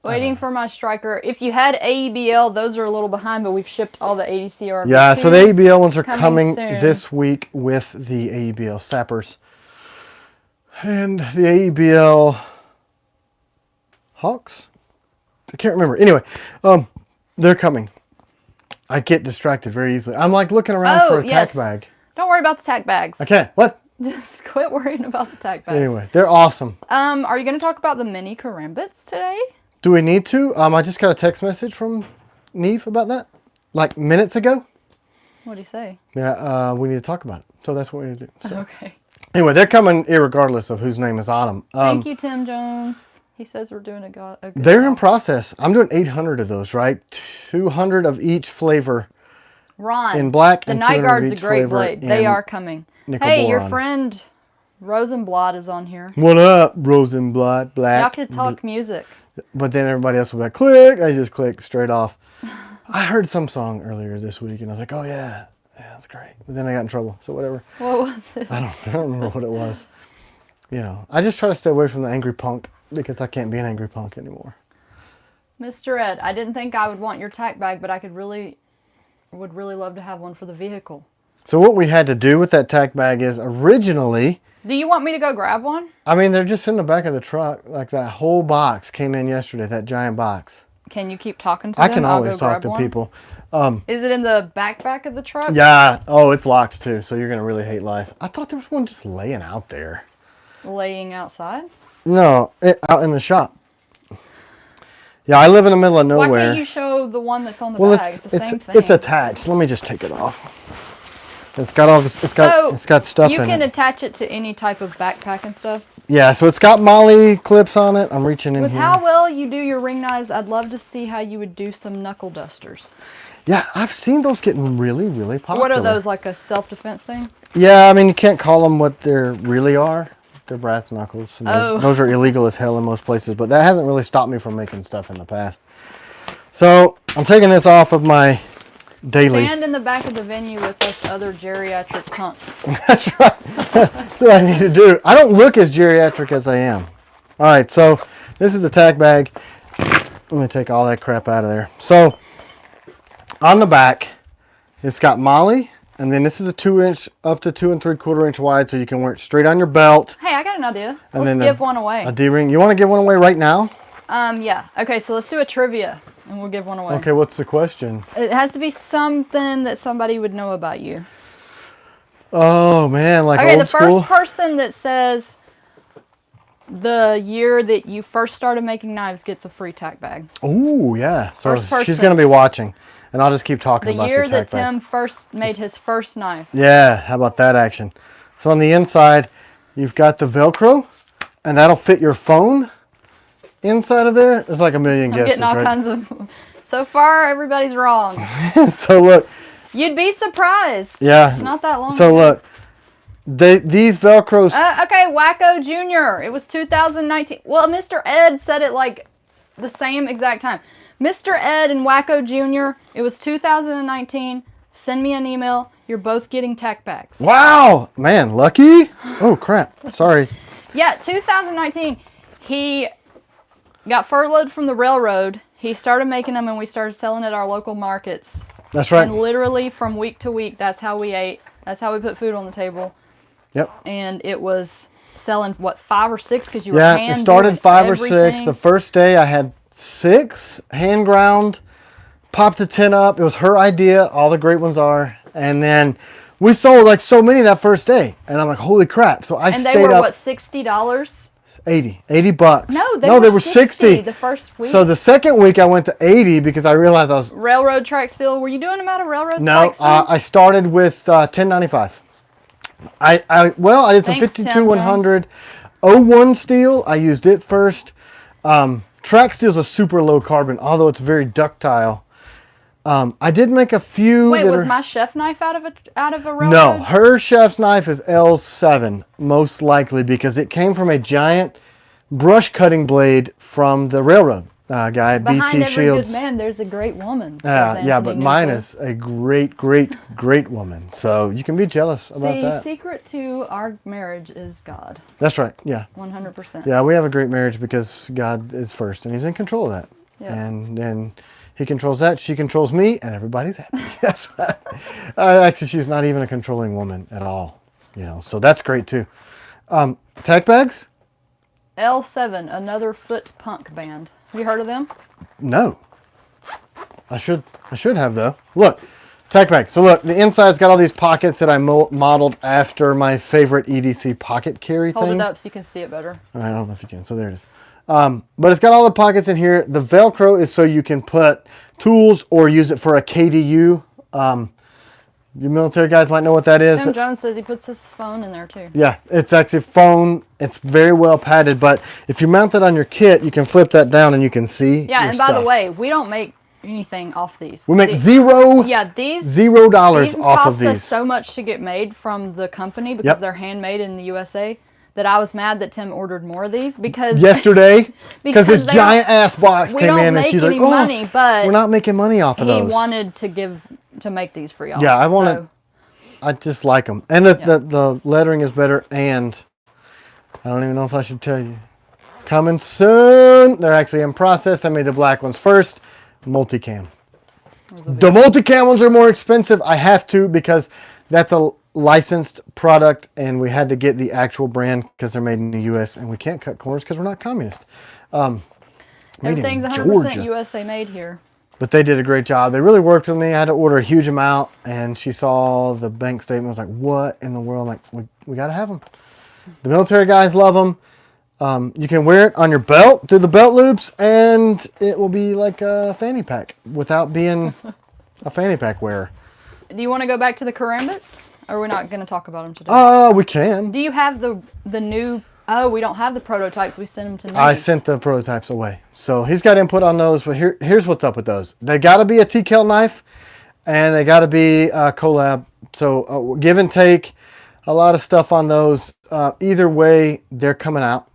Waiting for my striker. If you had AEBL, those are a little behind, but we've shipped all the ADCR. Yeah, so the AEBL ones are coming soon. this week with the AEBL Sappers. And the AEBL Hawks? I can't remember. Anyway, they're coming. I get distracted very easily. I'm like looking around for a tack bag. Don't worry about the tack bags. Okay, what? Just quit worrying about the tack bags. Anyway, they're awesome. Are you going to talk about the mini Karambits today? Do we need to? I just got a text message from Neve about that, like minutes ago. What do you say? Yeah, we need to talk about it. So that's what we need to do. So. Okay. Anyway, they're coming irregardless of whose name is on them. Thank you, Tim Jones. He says we're doing a good They're in job. process. I'm doing 800 of those, right? 200 of each flavor. Ron, in black the and Night 200 of Guard's a each great flavor blade. They in are coming. nickel Hey, your boron. friend Rosenblatt is on here. What up, Rosenblatt? Black. Y'all could talk music. But then everybody else will be like, click. I just click straight off. I heard some song earlier this week, and I was like, oh, yeah, that's great. But then I got in trouble, so whatever. What was it? I don't remember what it was. You know, I just try to stay away from the angry punk because I can't be an angry punk anymore. Mr. Ed, I didn't think I would want your tack bag, but I would really love to have one for the vehicle. So what we had to do with that tack bag is originally... Do you want me to go grab one? I mean, they're just in the back of the truck. Like that whole box came in yesterday, that giant box. Can you keep talking to them? I can always talk to people. Is it in the back of the truck? Yeah. Oh, it's locked too, so you're going to really hate life. I thought there was one just laying out there. Laying outside? No, out in the shop. Yeah, I live in the middle of nowhere. Why can't you show the one that's on the bag? It's the same thing. It's attached. Let me just take it off. It's got all this. It's got stuff in it. You can attach it to any type of backpack and stuff. Yeah, so it's got Molly clips on it. I'm reaching in With here. how well you do your ring knives, I'd love to see how you would do some knuckle dusters. Yeah, I've seen those getting really, really popular. What are those, like a self-defense thing? Yeah, I mean, you can't call them what they really are. They're brass knuckles. And those are illegal as hell in most places, but that hasn't really stopped me from making stuff in the past. So I'm taking this off of my daily. Stand in the back of the venue with us other geriatric punks. That's right. That's what I need to do. I don't look as geriatric as I am. All right, so this is the tack bag. Let me take all that crap out of there. So on the back, it's got Molly, and then this is a 2-inch up to 2 3/4 inch wide, so you can wear it straight on your belt. Hey, I got an idea. And Let's then give one away. A D-ring. You want to give one away right now? Yeah. Okay, so let's do a trivia, and we'll give one away. Okay, what's the question? It has to be something that somebody would know about you. Oh, man, like okay, old school? the first person that says the year that you first started making knives gets a free tack bag. Ooh, yeah. So First person. she's going to be watching, and I'll just keep talking about The year the tack that bags. Tim first made his first knife. Yeah, how about that action? So on the inside, you've got the Velcro, and that'll fit your phone inside of there. There's like a million I'm guesses, getting all right? kinds of... So far, everybody's wrong. So look. You'd be surprised. Yeah. It's not that long So ago. look. These Velcros. Okay, Wacko Jr. It was 2019. Well, Mr. Ed said it like the same exact time. Mr. Ed and Wacko Jr. It was 2019. Send me an email. You're both getting tack bags. Wow. Man, lucky. Oh, crap. Sorry. Yeah, 2019. He got furloughed from the railroad. He started making them and we started selling at our local markets. That's right. And literally from week to week, that's how we ate. That's how we put food on the table. Yep. And it was selling, what, 5 or 6? Because you were Yeah, it started 5 or 6. The first day I had 6 hand ground, popped a 10 up. It was her idea. All the great ones are. And then we sold like so many that first day. And I'm like, holy crap. So I stayed up. And they were, what, $60? 80 bucks. No, they were 60 the first week. So the second week I went to 80 because I realized I was railroad track steel. Were you doing them out of railroad no. track I started with 1095. I did some Thanks, 52 Tim 100 01 steel. I used it first. Track steel is a super low carbon, although it's very ductile. I did make a few. Wait, was my chef knife out of a railroad? No, her chef's knife is L7, most likely, because it came from a giant brush cutting blade from the railroad guy, Behind BT every Shields. good man, there's a great woman. Yeah, but mine is a great, great, great woman. So you can be jealous about The that. secret to our marriage is God. That's right. Yeah. 100%. Yeah, we have a great marriage because God is first, and He's in control of that. Yeah. And then He controls that, she controls me, and everybody's happy. Yes. Actually, she's not even a controlling woman at all. So that's great too. Tack bags? L7, another foot punk band. Have you heard of them? No. I should have though. Look, tack bag. So look, the inside's got all these pockets that I modeled after my favorite EDC pocket carry thing. Hold it up so you can see it better. All right, I don't know if you can. So there it is. But it's got all the pockets in here. The Velcro is so you can put tools or use it for a KDU. You military guys might know what that is. Tim Jones says he puts his phone in there too. Yeah, it's actually phone. It's very well padded, but if you mount it on your kit, you can flip that down and you can see. Yeah, your and by stuff. the way, we don't make anything off these. We make $0 $0 off of cost us these. so much to get made from the company because they're handmade in the USA that I was mad that Tim ordered more of these because yesterday because this they giant ass box we came don't in and make she's like, any "Oh, money, but we're not making money off of he those." wanted to make these for y'all. Yeah, I wanted. So, I just like them, and the lettering is better. And I don't even know if I should tell you. Coming soon. They're actually in process. I made the black ones first. Multicam. The multicam ones are more expensive. I have to because that's a licensed product, and we had to get the actual brand because they're made in the U.S. and we can't cut corners because we're not communist. Everything's 100% USA made here. But they did a great job. They really worked with me. I had to order a huge amount, and she saw the bank statement. Was like, "What in the world?" I'm like, we got to have them. The military guys love them. You can wear it on your belt through the belt loops, and it will be like a fanny pack without being a fanny pack wearer. Do you want to go back to the Karambits? Or we're not going to talk about them today? We can. Do you have the new... Oh, we don't have the prototypes. We sent them to Nate. I sent the prototypes away. So he's got input on those, but here's what's up with those. They got to be a TKL knife, and they got to be a collab. So give and take, a lot of stuff on those. Either way, they're coming out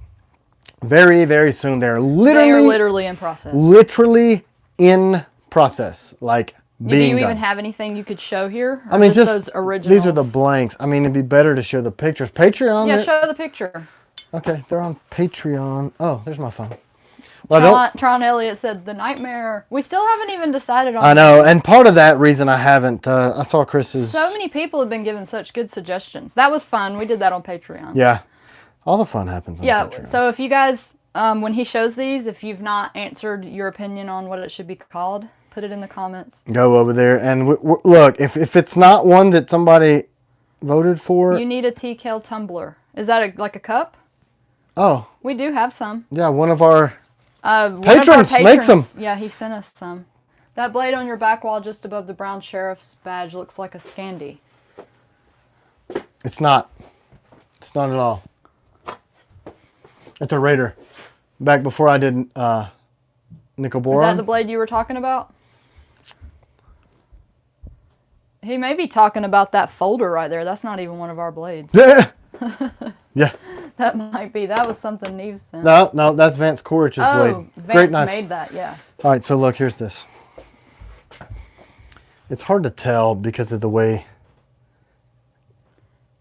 very, very soon. They are literally in process. Literally in process, like being Do you done. even have anything you could show here? I mean, just those originals? These are the blanks. I mean, it'd be better to show the pictures. Patreon. Yeah, show the picture. Okay, they're on Patreon. Oh, there's my phone. Well, Tron Elliott said the nightmare. We still haven't even decided on. I know, and part of that reason I haven't. I saw Chris's. So many people have been giving such good suggestions. That was fun. We did that on Patreon. Yeah, all the fun happens on Patreon. So if you guys, when he shows these, if you've not answered your opinion on what it should be called, put it in the comments. Go over there and look. If it's not one that somebody voted for, you need a TKL tumbler. Is that like a cup? Oh, we do have some. Yeah, one of our patrons makes them. Yeah, he sent us some. That blade on your back wall just above the brown sheriff's badge looks like a Scandi. It's not. It's not at all. It's a Raider. Back before I did nickel boron. Is that the blade you were talking about? He may be talking about that folder right there. That's not even one of our blades. Yeah. Yeah. That might be. That was something Neve sent. No, that's Vance Corich's blade. Vance Great knife. made that, yeah. All right, so look, here's this. It's hard to tell because of the way.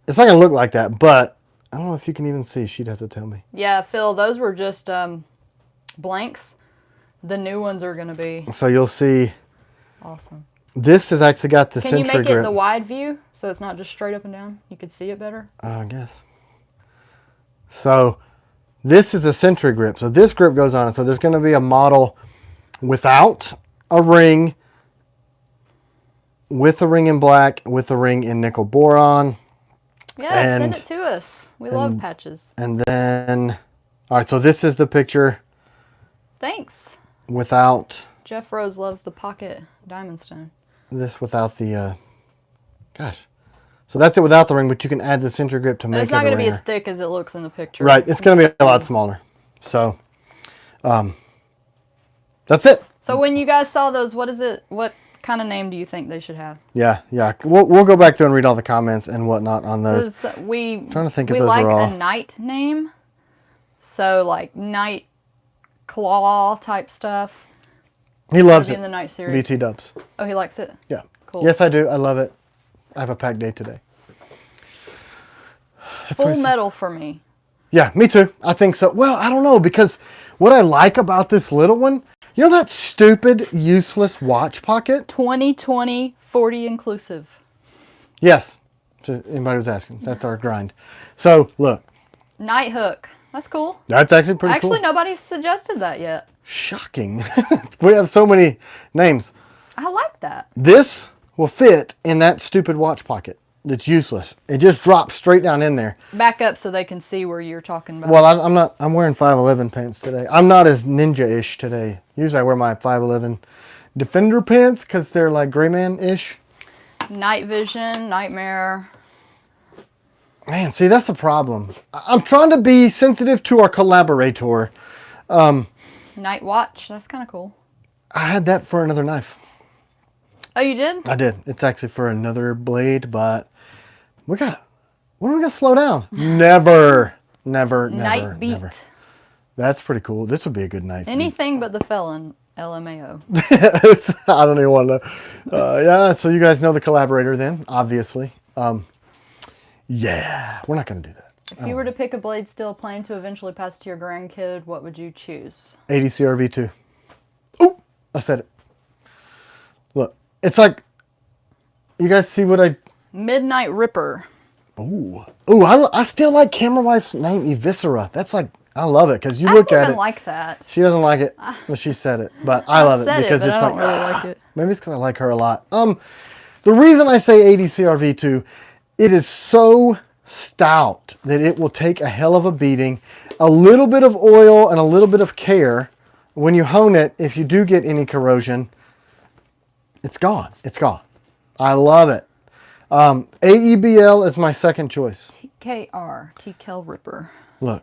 It's not going to look like that, but I don't know if you can even see. She'd have to tell me. Yeah, Phil, those were just blanks. The new ones are going to be. So you'll see. Awesome. This has actually got the Can you Sentry make grip. it the wide view so it's not just straight up and down? You could see it better? I guess. So this is the Sentry grip. So this grip goes on it. So there's going to be a model without a ring, with a ring in black, with a ring in nickel boron. Yeah, send it to us. We love patches. And then, all right, so this is the picture. Thanks. Without. Jeff Rose loves the pocket diamond stone. This without the, gosh. So that's it without the ring, but you can add the Sentry grip to make it a ringer. It's not going to be as thick as it looks in the picture. Right, it's going to be a lot smaller. So, that's it. So when you guys saw those, what kind of name do you think they should have? Yeah. We'll go back through and read all the comments and whatnot on those. I'm trying to think if those are all. We like a knight name. So like Knight Claw type stuff. He loves it. In the Knight series. VT Dubs. Oh, he likes it? Yeah. Cool. Yes, I do. I love it. I have a pack day today. Full metal for me. Yeah, me too. I think so. Well, I don't know, because what I like about this little one, you know that stupid, useless watch pocket? 20/20 40 inclusive. Yes. So anybody was asking. That's our grind. So, look. Night hook. That's cool. That's actually pretty cool. Actually, nobody's suggested that yet. Shocking. We have so many names. I like that. This will fit in that stupid watch pocket. It's useless. It just drops straight down in there. Back up so they can see where you're talking about. Well, I'm not. I'm wearing 511 pants today. I'm not as ninja-ish today. Usually I wear my 511 Defender pants because they're like gray man-ish. Night vision, nightmare. Man, see, that's the problem. I'm trying to be sensitive to our collaborator. Night watch. That's kind of cool. I had that for another knife. Oh, you did? I did. It's actually for another blade, but when are we gonna slow down? Never. Never, Night beat. never. That's pretty cool. This would be a good night. Anything but the felon. LMAO. I don't even want to know. Yeah, so you guys know the collaborator then, obviously. Yeah, we're not going to do that. If you were to pick a blade steel plane to eventually pass to your grandkid, what would you choose? 80 CRV2. Oh, I said it. Look, it's like, you guys see what I... Midnight Ripper. Ooh, I still like Camera Wife's name, Eviscera. That's like, I love it because you look at it. I don't even like that. She doesn't like it, but she said it. But I love it because it's I don't like, really like it. Maybe it's because I like her a lot. The reason I say 80 CRV2, it is so stout that it will take a hell of a beating. A little bit of oil and a little bit of care. When you hone it, if you do get any corrosion, it's gone. It's gone. I love it. AEBL is my second choice. TKL Ripper. Look,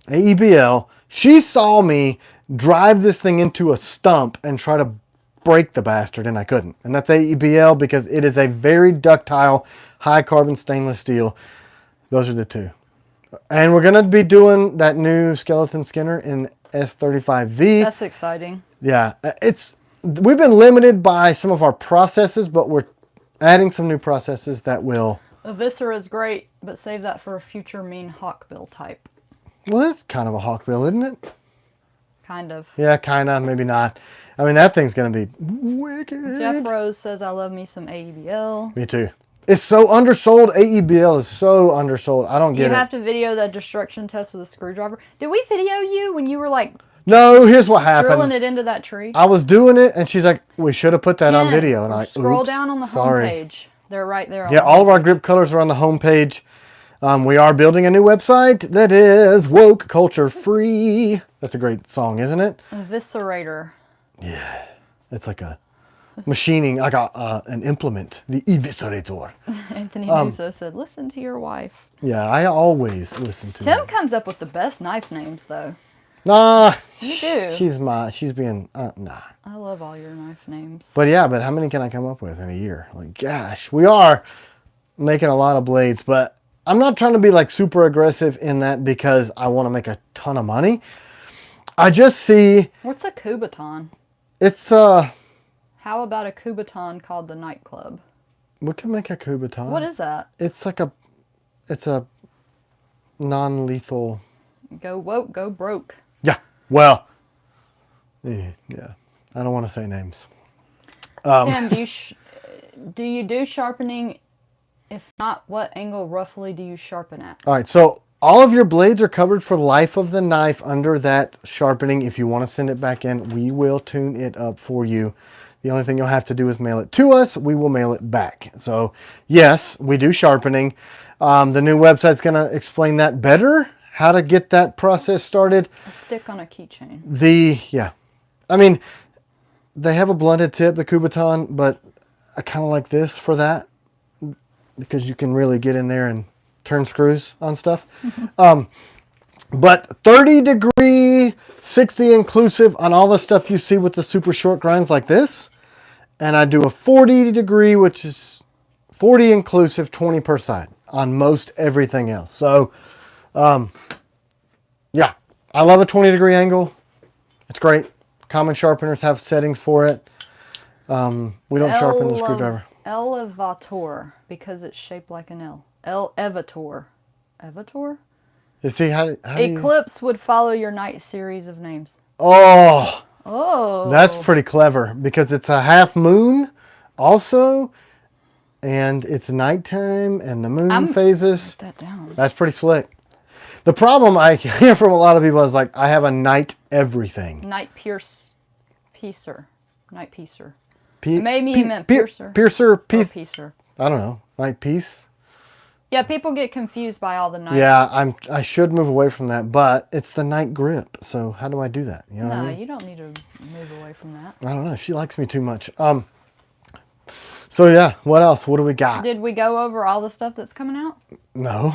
AEBL, she saw me drive this thing into a stump and try to break the bastard, and I couldn't. And that's AEBL because it is a very ductile, high carbon stainless steel. Those are the two. And we're going to be doing that new skeleton skinner in S35V. That's exciting. Yeah, we've been limited by some of our processes, but we're adding some new processes that will... Eviscera is great, but save that for a future mean hawkbill type. Well, that's kind of a hawkbill, isn't it? Kind of. Yeah, kind of, maybe not. I mean, that thing's going to be wicked. Jeff Rose says, I love me some AEBL. Me too. It's so undersold. AEBL is so undersold. I don't get it. You have to video that destruction test with a screwdriver. Did we video you when you were like... No, here's what happened. Drilling it into that tree? I was doing it, and she's like, we should have put that on video. And I'm like, scroll oops, down on the sorry. homepage. They're right there. Yeah, all of our grip colors are on the homepage. We are building a new website that is woke culture free. That's a great song, isn't it? Eviscerator. Yeah, it's like a machining, like an implement, the eviscerator. Anthony Duso said, listen to your wife. Yeah, I always listen to Tim her. comes up with the best knife names, though. Nah, You do. she's being, nah. I love all your knife names. But yeah, how many can I come up with in a year? Like, gosh, we are making a lot of blades, but I'm not trying to be like super aggressive in that because I want to make a ton of money. I just see... What's a Combatant? It's, How about a Combatant called the Nightclub? we can make a Combatant. What is that? It's like it's a non-lethal... Go woke, go broke. Yeah, well, yeah, I don't want to say names. Tim, do you do sharpening? If not, what angle roughly do you sharpen at? All right, so all of your blades are covered for the life of the knife under that sharpening. If you want to send it back in, we will tune it up for you. The only thing you'll have to do is mail it to us. We will mail it back. So yes, we do sharpening. The new website's going to explain that better, how to get that process started. A stick on a keychain. Yeah. I mean, they have a blunted tip, the Combatant, but I kind of like this for that because you can really get in there and turn screws on stuff. But 30 degree, 60 inclusive on all the stuff you see with the super short grinds like this. And I do a 40 degree, which is 40 inclusive, 20 per side on most everything else. So, yeah, I love a 20 degree angle. It's great. Common sharpeners have settings for it. We don't sharpen the screwdriver. Elevator, because it's shaped like an L. Elevator. Evator? You see how do Eclipse would follow your night series of names. Oh, that's pretty clever because it's a half moon also, and it's nighttime and the moon phases. Put that down. That's pretty slick. The problem I hear from a lot of people is like, I have a night everything. Night piecer. Night piecer. Maybe Maybe he meant piercer. Piercer, piece. Piecer. I don't know. Night piece. Yeah, people get confused by all the night. Yeah, I should move away from that, but it's the night grip. So how do I do that? You know what I mean? You don't need to move away from that. I don't know. She likes me too much. So yeah, what else? What do we got? Did we go over all the stuff that's coming out? No.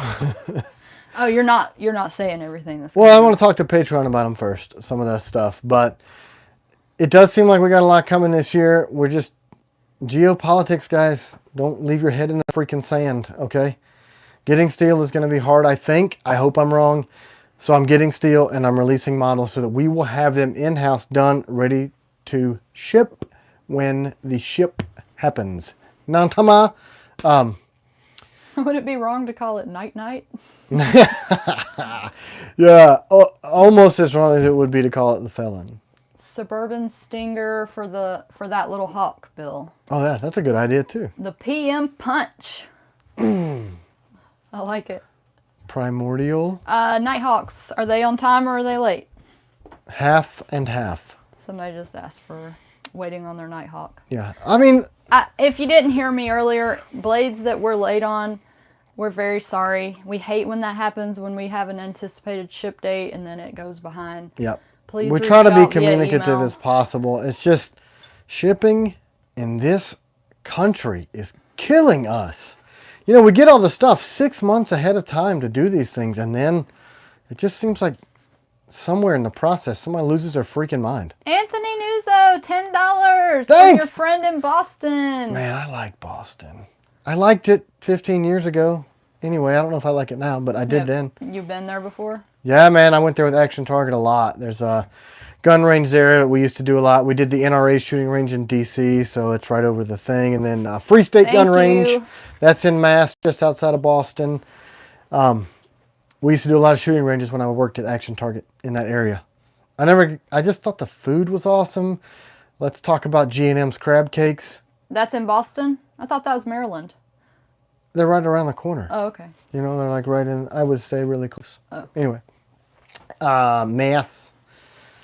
Oh, you're not saying everything that's Well, I want to talk to Patreon about them first, some of that stuff. But it does seem like we got a lot coming this year. We're just geopolitics, guys. Don't leave your head in the freaking sand, okay? Getting steel is going to be hard, I think. I hope I'm wrong. So I'm getting steel and I'm releasing models so that we will have them in-house done, ready to ship when the ship happens. Nantama. Would it be wrong to call it Night Night? Yeah, almost as wrong as it would be to call it the Felon. Suburban Stinger for that little hawk, Bill. Oh yeah, that's a good idea too. The PM Punch. I like it. Primordial. Nighthawks, are they on time or are they late? Half and half. Somebody just asked for waiting on their Nighthawk. Yeah, I mean... if you didn't hear me earlier, blades that we're late on, we're very sorry. We hate when that happens, when we have an anticipated ship date and then it goes behind. Yep. Please we try to be reach out via communicative email. as possible. It's just shipping in this country is killing us. You know, we get all the stuff 6 months ahead of time to do these things, and then it just seems like somewhere in the process, somebody loses their freaking mind. Anthony Nuzzo, $10 from Thanks! your friend in Boston. Man, I like Boston. I liked it 15 years ago. Anyway, I don't know if I like it now, but I did then. You've been there before? Yeah, man, I went there with Action Target a lot. There's a gun range there that we used to do a lot. We did the NRA shooting range in D.C., so it's right over the thing. And then Free State Gun Range, that's in Mass, just outside of Boston. We used to do a lot of shooting ranges when I worked at Action Target in that area. I just thought the food was awesome. Let's talk about G&M's crab cakes. That's in Boston? I thought that was Maryland. They're right around the corner. Oh, okay. You know, they're like right in, I would say, really close. Oh. Anyway. Mass.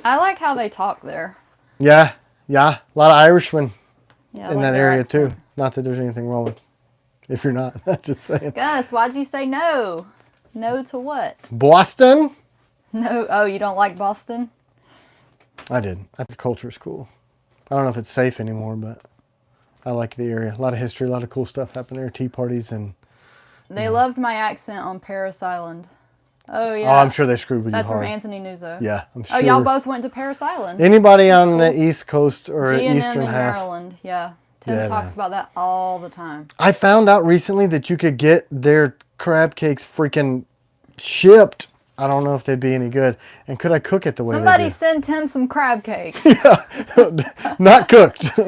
I like how they talk there. Yeah. A lot of Irishmen Yeah, I in like that their area, accent. too. Not that there's anything wrong with if you're not. Just saying. Gus, why'd you say no? No to what? Boston? No. Oh, you don't like Boston? I did. I think the culture is cool. I don't know if it's safe anymore, but I like the area. A lot of history, a lot of cool stuff happened there. Tea parties and... They loved my accent on Paris Island. Oh, Oh, yeah. I'm sure they screwed with That's you from hard. Anthony Nuzzo. Yeah, I'm sure. Oh, y'all both went to Paris Island. Anybody on the East Coast or G&M Eastern in half. Maryland, yeah. Tim Yeah, talks man. about that all the time. I found out recently that you could get their crab cakes freaking shipped. I don't know if they'd be any good. And could I cook it the way Somebody they do? send Tim some crab cakes. Not cooked.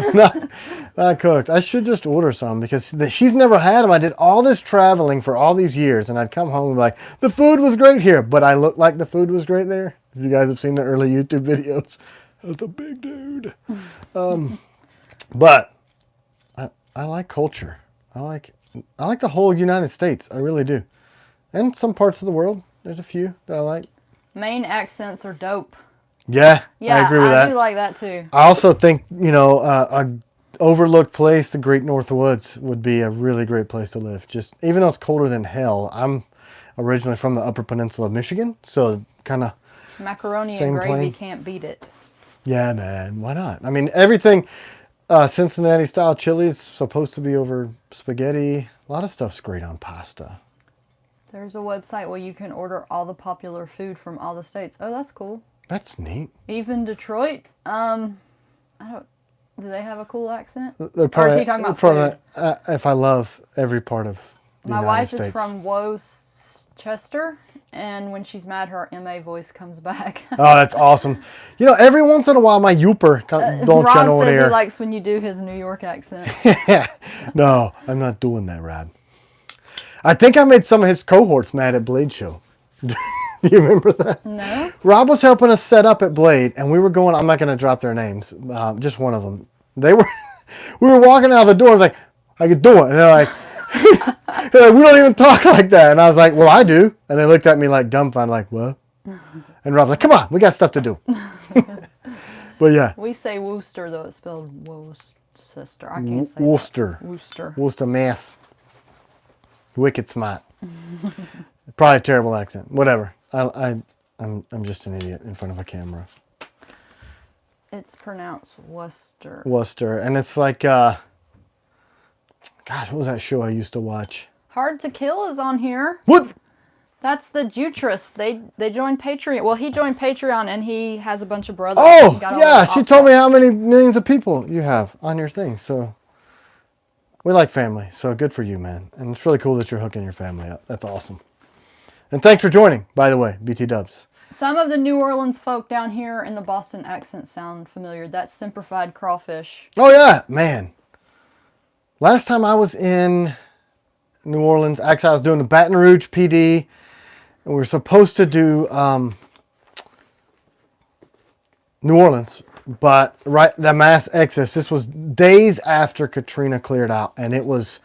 not cooked. I should just order some because she's never had them. I did all this traveling for all these years and I'd come home and be like, the food was great here, but I looked like the food was great there. If you guys have seen the early YouTube videos, that's a big dude. But I like culture. I like the whole United States. I really do. And some parts of the world. There's a few that I like. Maine accents are dope. Yeah, Yeah, I agree with that. I do like that too. I also think, you know, a overlooked place, the Great North Woods, would be a really great place to live. Just even though it's colder than hell. I'm originally from the Upper Peninsula of Michigan, so kind of Macaroni same and gravy plane. can't beat it. Yeah, man. Why not? I mean, everything Cincinnati style chili is supposed to be over spaghetti. A lot of stuff's great on pasta. There's a website where you can order all the popular food from all the states. Oh, that's cool. That's neat. Even Detroit. I don't. Do they have a cool accent? They're probably, or is he talking about food? if I love every part of the My United wife States. is from Worcester, and when she's mad, her MA voice comes back. Oh, that's awesome. You know, every once in a while, my Youper don't Rob you know says there. he likes when you do his New York accent. No, I'm not doing that, Rob. I think I made some of his cohorts mad at Blade Show. Do you remember that? No? Rob was helping us set up at Blade, and we were going, I'm not going to drop their names, just one of them. We were walking out of the door, I was like, how you doing? And they're like, we don't even talk like that. And I was like, well, I do. And they looked at me like dumbfounded, like, what? And Rob's like, come on, we got stuff to do. But yeah. We say Worcester, though it's spelled Worcester. I can't say Worcester. Worcester. Worcester, Mass. Wicked smart. Probably a terrible accent. Whatever. I'm just an idiot in front of a camera. It's pronounced Worcester. Worcester. And it's like, gosh, what was that show I used to watch? Hard to Kill is on here. What? That's the Jutras. They joined Patreon. Well, he joined Patreon and he has a bunch of brothers. Oh, He got all yeah. the She told me how many millions of people you have on your thing. So We like family, so good for you, man. And it's really cool that you're hooking your family up. That's awesome. And thanks for joining, by the way, BT Dubs. Some of the New Orleans folk down here in the Boston accent sound familiar. That's simplified crawfish. Oh, yeah, man. Last time I was in New Orleans, actually I was doing the Baton Rouge PD, and we were supposed to do New Orleans, but the mass exodus, this was days after Katrina cleared out, and it was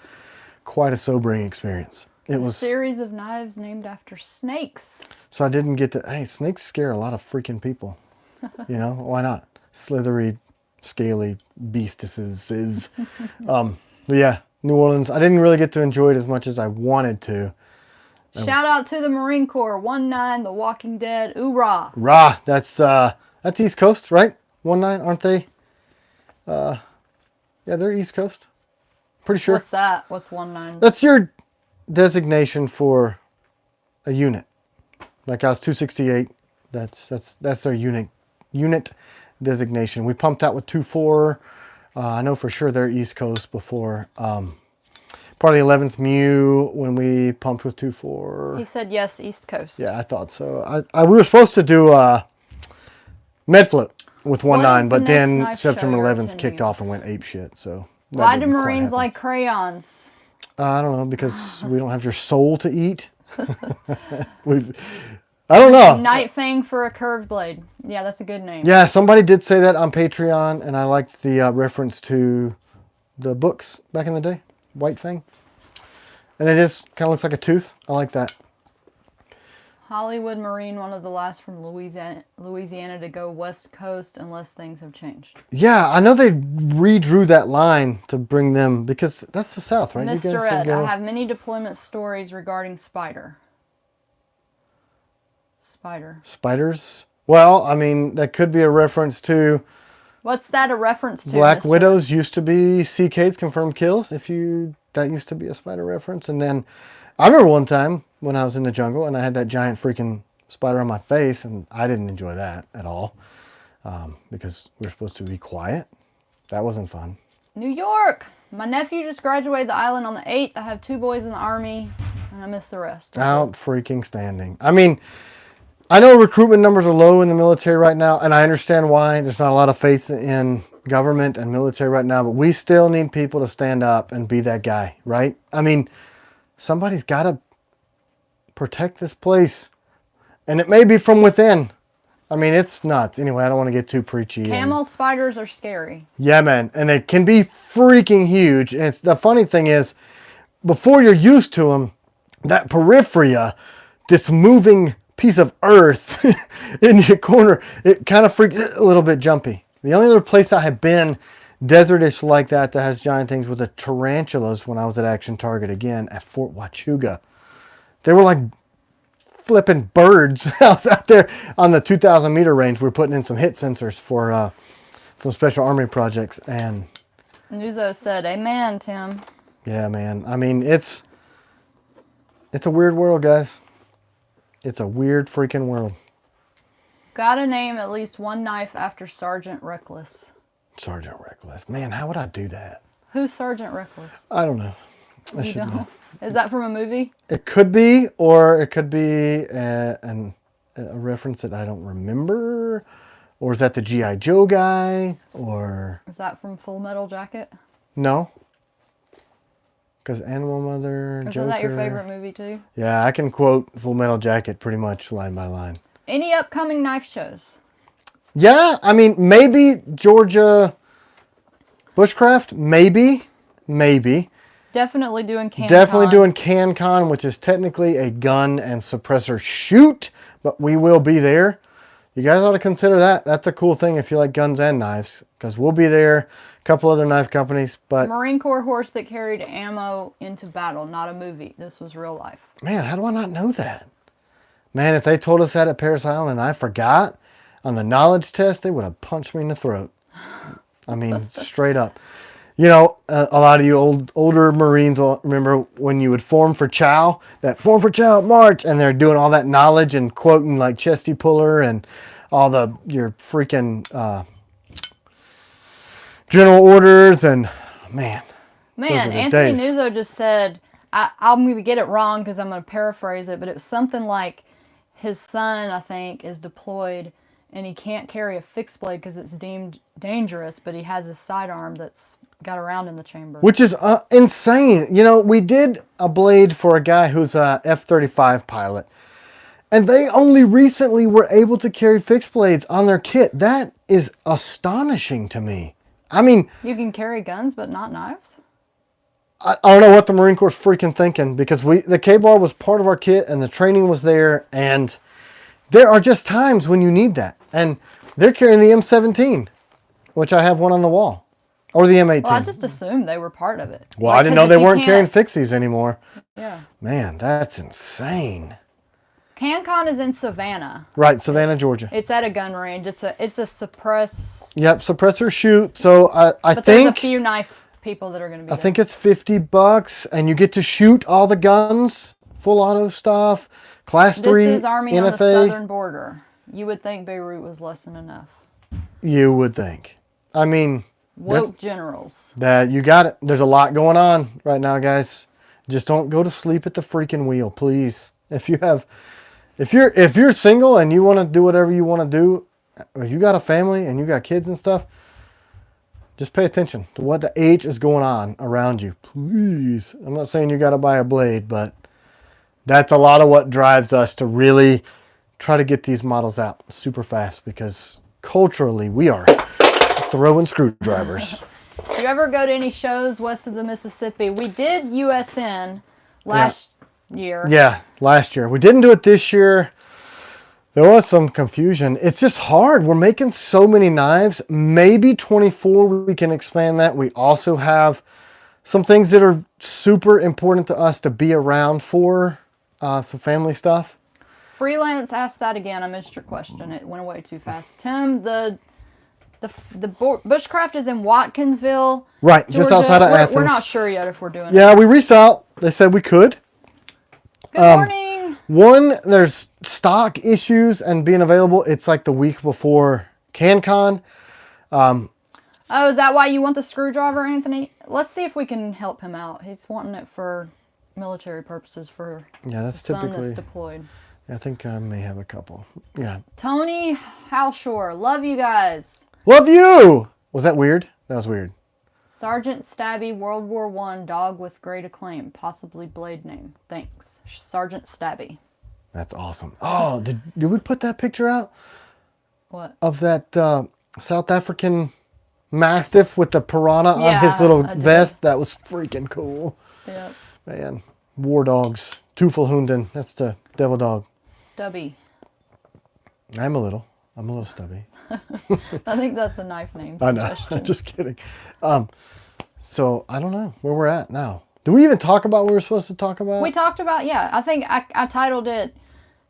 quite a sobering experience. It was a series of knives named after snakes. So I didn't get to, hey, snakes scare a lot of freaking people. You know, why not? Slithery, scaly beastuses. But yeah, New Orleans, I didn't really get to enjoy it as much as I wanted to. Shout out to the Marine Corps, 1-9, The Walking Dead, oorah. Rah, that's East Coast, right? 1-9, aren't they? Yeah, they're East Coast. Pretty sure. What's that? What's 1-9? That's your designation for a unit. Like I was 268. That's their unit designation. We pumped out with 2-4. I know for sure they're East Coast before. Part of the 11th Mu when we pumped with 2-4. He said yes, East Coast. Yeah, I thought so. We were supposed to do Medfloat with 1-9, but then September 11th kicked off and went ape shit. So why do Marines like crayons? I don't know, because we don't have your soul to eat. I don't know. Night Fang for a curved blade. Yeah, that's a good name. Yeah, somebody did say that on Patreon, and I liked the reference to the books back in the day, White Fang. And it is kind of looks like a tooth. I like that. Hollywood Marine, one of the last from Louisiana to go West Coast unless things have changed. Yeah, I know they redrew that line to bring them, because that's the South, right? Mr. Ed, I have many deployment stories regarding Spider. Spiders? Well, I mean, that could be a reference to... What's that a reference to, Black Mr. Widows used to be CK's confirmed kills. That used to be a spider reference. And then I remember one time when I was in the jungle and I had that giant freaking spider on my face, and I didn't enjoy that at all because we're supposed to be quiet. That wasn't fun. New York! My nephew just graduated the island on the 8th. I have 2 boys in the Army, and I miss the rest. Out freaking standing. I mean, I know recruitment numbers are low in the military right now, and I understand why. There's not a lot of faith in government and military right now, but we still need people to stand up and be that guy, right? I mean, somebody's got to protect this place, and it may be from within. I mean, it's nuts. Anyway, I don't want to get too preachy. Camel spiders are scary. Yeah, man, and they can be freaking huge. And the funny thing is, before you're used to them, that peripheria, this moving piece of earth in your corner, it kind of freaks a little bit jumpy. The only other place I have been desertish like that has giant things with the tarantulas when I was at Action Target again at Fort Huachuca. They were like flipping birds. I was out there on the 2,000 meter range. We were putting in some hit sensors for some special army projects, and Nuzo said, "Amen, Tim." Yeah, man. I mean, it's a weird world, guys. It's a weird freaking world. Gotta name at least one knife after Sergeant Reckless. Sergeant Reckless. Man, how would I do that? Who's Sergeant Reckless? I don't know. I should know. Is that from a movie? It could be, or it could be a reference that I don't remember. Or is that the G.I. Joe guy? Or is that from Full Metal Jacket? No. Because Animal Mother, Joker. Is that your favorite movie too? Yeah, I can quote Full Metal Jacket pretty much line by line. Any upcoming knife shows? Yeah, I mean, maybe Georgia Bushcraft. Maybe. Definitely doing CanCon. Definitely doing CanCon, which is technically a gun and suppressor shoot, but we will be there. You guys ought to consider that. That's a cool thing if you like guns and knives, because we'll be there. A couple other knife companies, but Marine Corps horse that carried ammo into battle, not a movie. This was real life. Man, how do I not know that? Man, if they told us that at Parris Island and I forgot on the knowledge test, they would have punched me in the throat. I mean, straight up. You know, a lot of you older Marines will remember when you would form for chow, that form for chow march, and they're doing all that knowledge and quoting like Chesty Puller and all your freaking general orders, and man, Man, Anthony Nuzzo just said, I'm going to get it wrong because I'm going to paraphrase it, but it was something like his son, I think, is deployed and he can't carry a fixed blade because it's deemed dangerous, but he has his sidearm that's got a round in the chamber. Which is insane. You know, we did a blade for a guy who's a F-35 pilot, and they only recently were able to carry fixed blades on their kit. That is astonishing to me. I mean... You can carry guns, but not knives? I don't know what the Marine Corps is freaking thinking, because the K-bar was part of our kit and the training was there, and there are just times when you need that. And they're carrying the M17, which I have one on the wall, or the M18. Well, I just assumed they were part of it. Well, I didn't know they weren't carrying fixies anymore. Yeah. Man, that's insane. CanCon is in Savannah. Right, Savannah, Georgia. It's at a gun range. It's a suppress. Yep, suppressor shoot. So I but think there's a few knife people that are going to be I there. think it's $50, and you get to shoot all the guns, full auto stuff, class 3 This is Army NFA. on the southern border. You would think Beirut was less than enough. You would think. I mean, woke generals. That you got it. There's a lot going on right now, guys. Just don't go to sleep at the freaking wheel, please. If you're single and you want to do whatever you want to do, if you got a family and you got kids and stuff, just pay attention to what the H is going on around you, please. I'm not saying you got to buy a blade, but that's a lot of what drives us to really try to get these models out super fast, because culturally we are throwing screwdrivers. Do you ever go to any shows west of the Mississippi? We did USN last year. Yeah, last year. We didn't do it this year. There was some confusion. It's just hard. We're making so many knives. Maybe 24, we can expand that. We also have some things that are super important to us to be around for, some family stuff. Freelance asked that again. I missed your question. It went away too fast. Tim, the Bushcraft is in Watkinsville, right, Georgia. just outside of Athens. We're not sure yet if we're doing it. Yeah, we reached out. They said we could. Good morning. One, there's stock issues and being available. It's like the week before CanCon. Oh, is that why you want the screwdriver, Anthony? Let's see if we can help him out. He's wanting it for military purposes for that's son typically that's deployed. I think I may have a couple. Yeah. Tony Howshore, love you guys. Love you. Was that weird? That was weird. Sergeant Stabby, World War I, dog with great acclaim, possibly blade name. Thanks, Sergeant Stabby. That's awesome. Oh, did we put that picture out? What? Of that South African Mastiff with the Piranha on his little vest? That was freaking cool. Yep. Man, war dogs. Teufelhunden. That's the devil dog. Stubby. I'm a little stubby. I think that's a knife name. I know. Just kidding. So I don't know where we're at now. Do we even talk about what we were supposed to talk about? We talked about, I think I titled it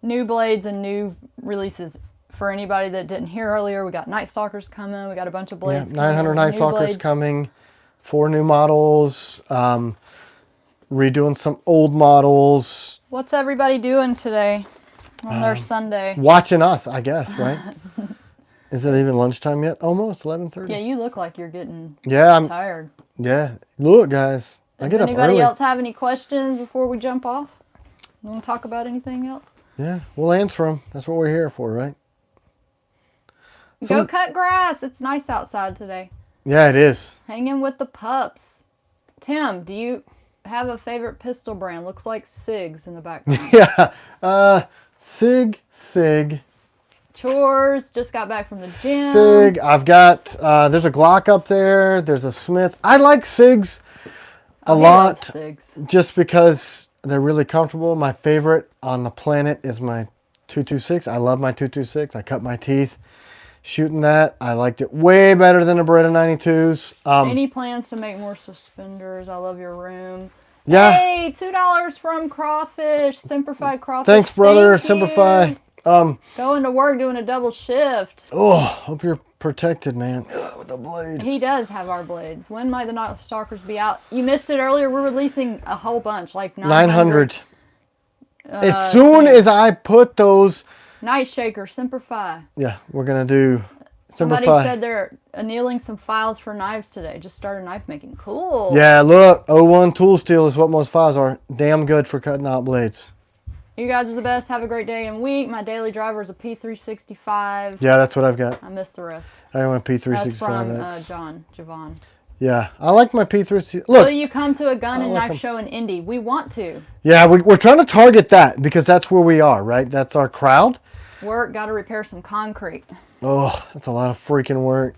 New Blades and New Releases. For anybody that didn't hear earlier, we got Night Stalkers coming. We got a bunch of blades coming. 900 Night Stalkers coming. 4 new models. Redoing some old models. What's everybody doing today on their Sunday? Watching us, I guess, right? Is it even lunchtime yet? Almost 11:30. Yeah, you look like you're getting I'm tired. Yeah, look, guys, I get up early. Does anybody else have any questions before we jump off? You want to talk about anything else? Yeah, we'll answer them. That's what we're here for, right? Go cut grass. It's nice outside today. Yeah, it is. Hanging with the pups. Tim, do you have a favorite pistol brand? Looks like SIGs in the background. Yeah, SIG. Chores, just got back from the gym. SIG, I've got, there's a Glock up there. There's a Smith. I like SIGs a lot SIGs. just because they're really comfortable. My favorite on the planet is my 226. I love my 226. I cut my teeth shooting that. I liked it way better than the Beretta 92s. Any plans to make more suspenders? I love your room. Yeah. Hey, $2 from Crawfish, Simplified Crawfish. Thanks, brother. Thank you. Simplify. Going to work doing a double shift. Oh, hope you're protected, man. With the blade. He does have our blades. When might the Night Stalkers be out? You missed it earlier. We're releasing a whole bunch, like 900. As soon as I put those... Night Shaker, Simplify. Yeah, we're going to do Somebody said they're annealing some files for knives today. Just started knife making. Cool. Yeah, look, 01 tool steel is what most files are. Damn good for cutting out blades. You guys are the best. Have a great day and week. My daily driver is a P365. Yeah, that's what I've got. I missed the rest. I went P365X. That's from Javon. Yeah, I like my P365. Look. Will you come to a gun and knife show in Indy? We want to. Yeah, we're trying to target that because that's where we are, right? That's our crowd. Got to repair some concrete. Oh, that's a lot of freaking work.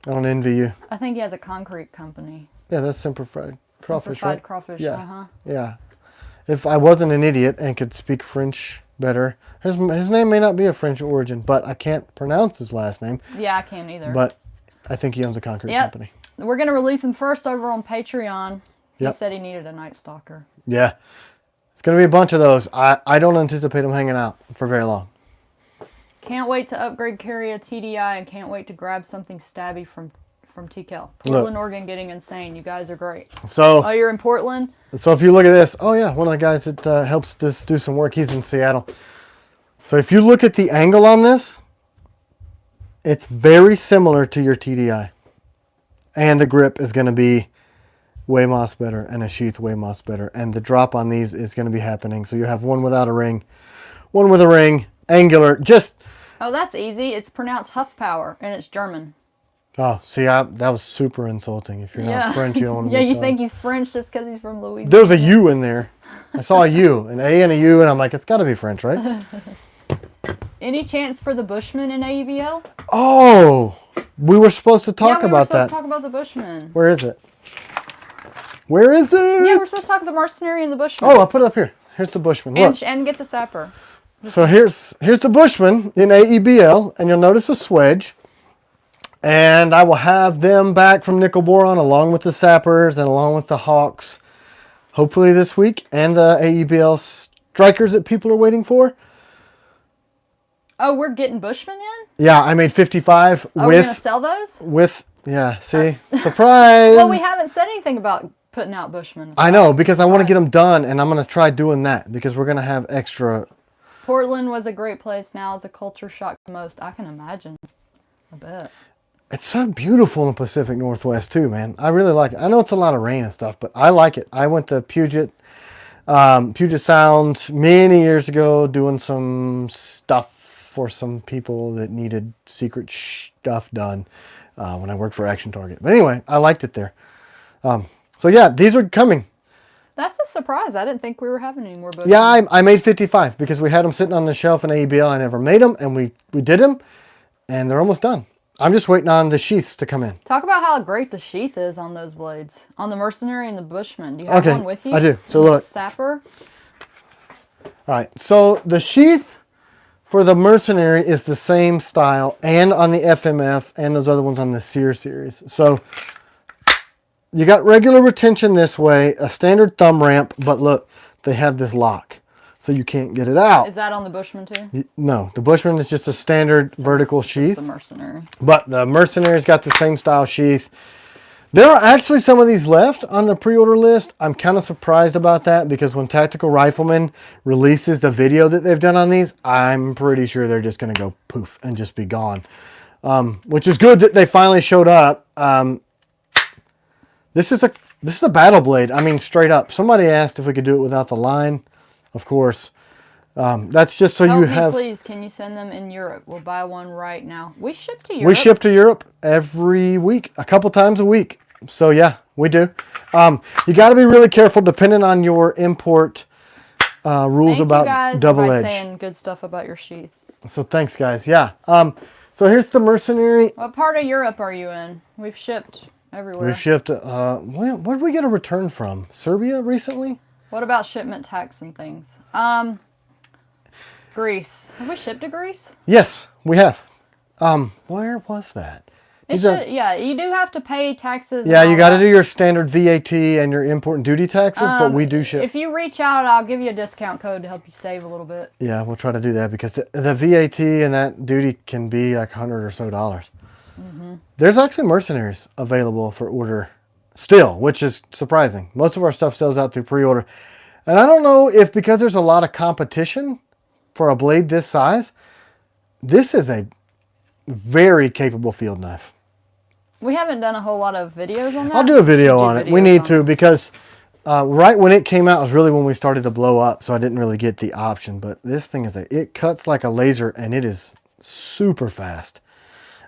I don't envy you. I think he has a concrete company. Yeah, that's Simplified Crawfish, right? Crawfish, yeah. Yeah. If I wasn't an idiot and could speak French better. His name may not be of French origin, but I can't pronounce his last name. Yeah, I can't either. But I think he owns a concrete company. We're going to release him first over on Patreon. He Yep. said he needed a Night Stalker. Yeah. It's going to be a bunch of those. I don't anticipate him hanging out for very long. Can't wait to upgrade carry a TDI and can't wait to grab something stabby from TKL. Portland, Oregon getting insane. You guys are great. So, oh, you're in Portland? So if you look at this, oh yeah, one of the guys that helps us do some work, he's in Seattle. So if you look at the angle on this, it's very similar to your TDI. And the grip is going to be way moss better and a sheath way moss better. And the drop on these is going to be happening. So you have one without a ring, one with a ring, angular, just... Oh, that's easy. It's pronounced Huff Power and it's German. Oh, see, that was super insulting. If you're not French, you don't want to you think he's French just because he's from Louisiana. There's a U in there. I saw a U, an A and a U, and I'm like, it's got to be French, right? Any chance for the Bushman in AEBL? Oh, we were supposed to talk about that. To talk about the Bushman. Where is it? Where is it? Yeah, we're supposed to talk about the Mercenary and the Bushman. Oh, I'll put it up here. Here's the Bushman. Look. And get the Sapper. So here's the Bushman in AEBL, and you'll notice a swedge. And I will have them back from Nickel Boron along with the Sappers and along with the Hawks, hopefully this week, and the AEBL strikers that people are waiting for. Oh, we're getting Bushmen in? Yeah, I made 55 Are we going to sell those? Yeah, see? Surprise! Well, we haven't said anything about putting out Bushmen. I know, because I want to get them done, and I'm going to try doing that, because we're going to have extra... Portland was a great place. Now it's a culture shock the most. I can imagine. I bet. It's so beautiful in the Pacific Northwest, too, man. I really like it. I know it's a lot of rain and stuff, but I like it. I went to Puget Sound many years ago doing some stuff for some people that needed secret stuff done when I worked for Action Target. But anyway, I liked it there. So yeah, these are coming. That's a surprise. I didn't think we were having any more books. Yeah, I made 55 because we had them sitting on the shelf in ABL. I never made them, and we did them, and they're almost done. I'm just waiting on the sheaths to come in. Talk about how great the sheath is on those blades. On the Mercenary and the Bushman. Do you have one with you? I do. So look. Sapper. All right. So the sheath for the Mercenary is the same style, and on the FMF, and those other ones on the Sear series. So you got regular retention this way, a standard thumb ramp, but look, they have this lock, so you can't get it out. Is that on the Bushman too? No, the Bushman is just a standard vertical sheath. The Mercenary. But the Mercenary's got the same style sheath. There are actually some of these left on the pre-order list. I'm kind of surprised about that because when Tactical Rifleman releases the video that they've done on these, I'm pretty sure they're just going to go poof and just be gone. Which is good that they finally showed up. This is a battle blade. I mean, straight up. Somebody asked if we could do it without the line. Of course. That's just so you have... Please, can you send them in Europe? We'll buy one right now. We ship to Europe. We ship to Europe every week, a couple times a week. So yeah, we do. You got to be really careful depending on your import rules about double edge. Saying good stuff about your sheaths. So thanks, guys. Yeah. So here's the Mercenary. What part of Europe are you in? We've shipped everywhere. We've shipped. Where did we get a return from? Serbia recently? What about shipment tax and things? Greece. Have we shipped to Greece? Yes, we have. Where was that? Yeah, you do have to pay taxes. Yeah, you got to do your standard VAT and your import and duty taxes, but we do ship. If you reach out, I'll give you a discount code to help you save a little bit. Yeah, we'll try to do that because the VAT and that duty can be like $100 or so. Mm-hmm. There's actually Mercenaries available for order still, which is surprising. Most of our stuff sells out through pre-order. And I don't know if because there's a lot of competition for a blade this size, this is a very capable field knife. We haven't done a whole lot of videos on that. I'll do a video on it. We need to, because right when it came out was really when we started to blow up, so I didn't really get the option. But this thing it cuts like a laser, and it is super fast.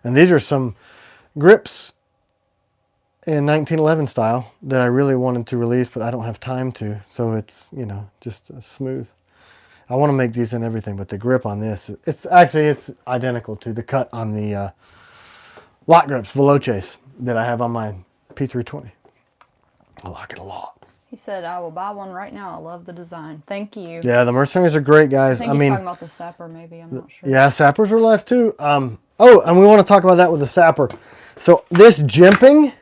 And these are some grips in 1911 style that I really wanted to release, but I don't have time to. So it's, you know, just smooth. I want to make these and everything, but the grip on this, it's identical to the cut on the lock grips, Veloces, that I have on my P320. I like it a lot. He said, I will buy one right now. I love the design. Thank you. Yeah, the mercenaries are great, guys. I think he's talking about the sapper, maybe. I'm not sure. Yeah, sappers are left too. Oh, and we want to talk about that with the sapper. So this jimping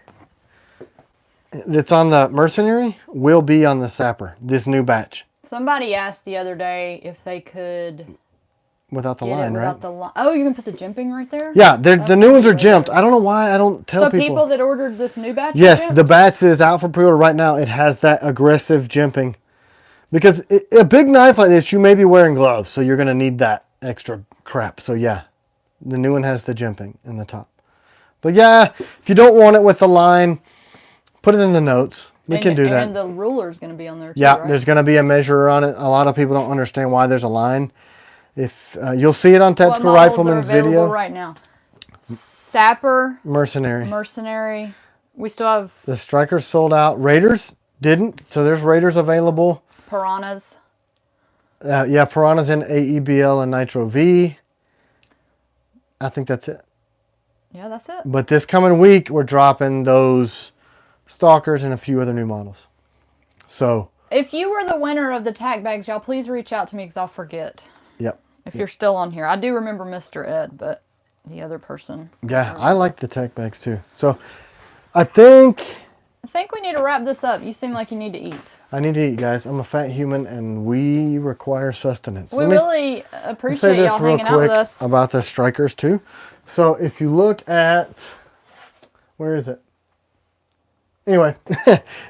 that's on the mercenary will be on the sapper, this new batch. Somebody asked the other day if they could... Without the line, right? Oh, you can put the jimping right there? Yeah, the new ones are jimped. I don't know why I don't tell people. So people that ordered this new batch? Yes, the batch that is out for pre-order right now, it has that aggressive jimping. Because a big knife like this, you may be wearing gloves, so you're going to need that extra crap. So yeah, the new one has the jimping in the top. But yeah, if you don't want it with the line, put it in the notes. We can do that. And the ruler is going to be on there too, yeah, right? There's going to be a measurer on it. A lot of people don't understand why there's a line. If you'll see it on Tactical Rifleman's video right now. Sapper, mercenary. We still have the Strikers sold out. Raiders didn't, so there's Raiders available. Piranhas. Yeah, Piranhas in AEBL and Nitro V. I think that's it. Yeah, that's it. But this coming week, we're dropping those Stalkers and a few other new models. So if you were the winner of the tack bags, y'all please reach out to me because I'll forget. Yep. If you're still on here. I do remember Mr. Ed, but the other person. Yeah, I like the tech bags too. So I think we need to wrap this up. You seem like you need to eat. I need to eat, guys. I'm a fat human and we require sustenance. We really appreciate y'all hanging out with us. About the Strikers too. So if you look at, where is it? Anyway,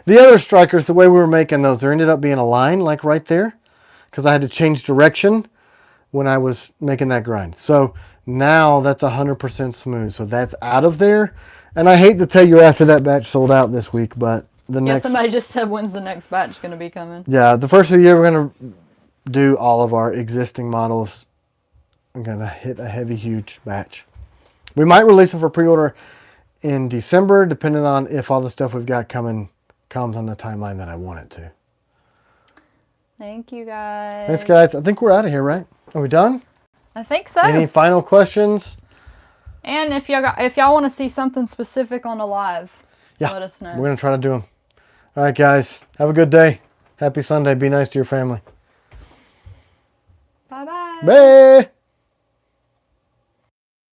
the other Strikers, the way we were making those, there ended up being a line like right there because I had to change direction when I was making that grind. So now that's 100% smooth. So that's out of there. And I hate to tell you after that batch sold out this week, but the next... somebody just said, when's the next batch going to be coming? Yeah, the first of the year we're going to do all of our existing models. I'm going to hit a heavy, huge batch. We might release them for pre-order in December, depending on if all the stuff we've got coming comes on the timeline that I want it to. Thank you, guys. Thanks, guys. I think we're out of here, right? Are we done? I think so. Any final questions? And if y'all want to see something specific on the live, let us know. We're going to try to do them. All right, guys. Have a good day. Happy Sunday. Be nice to your family. Bye-bye. Bye.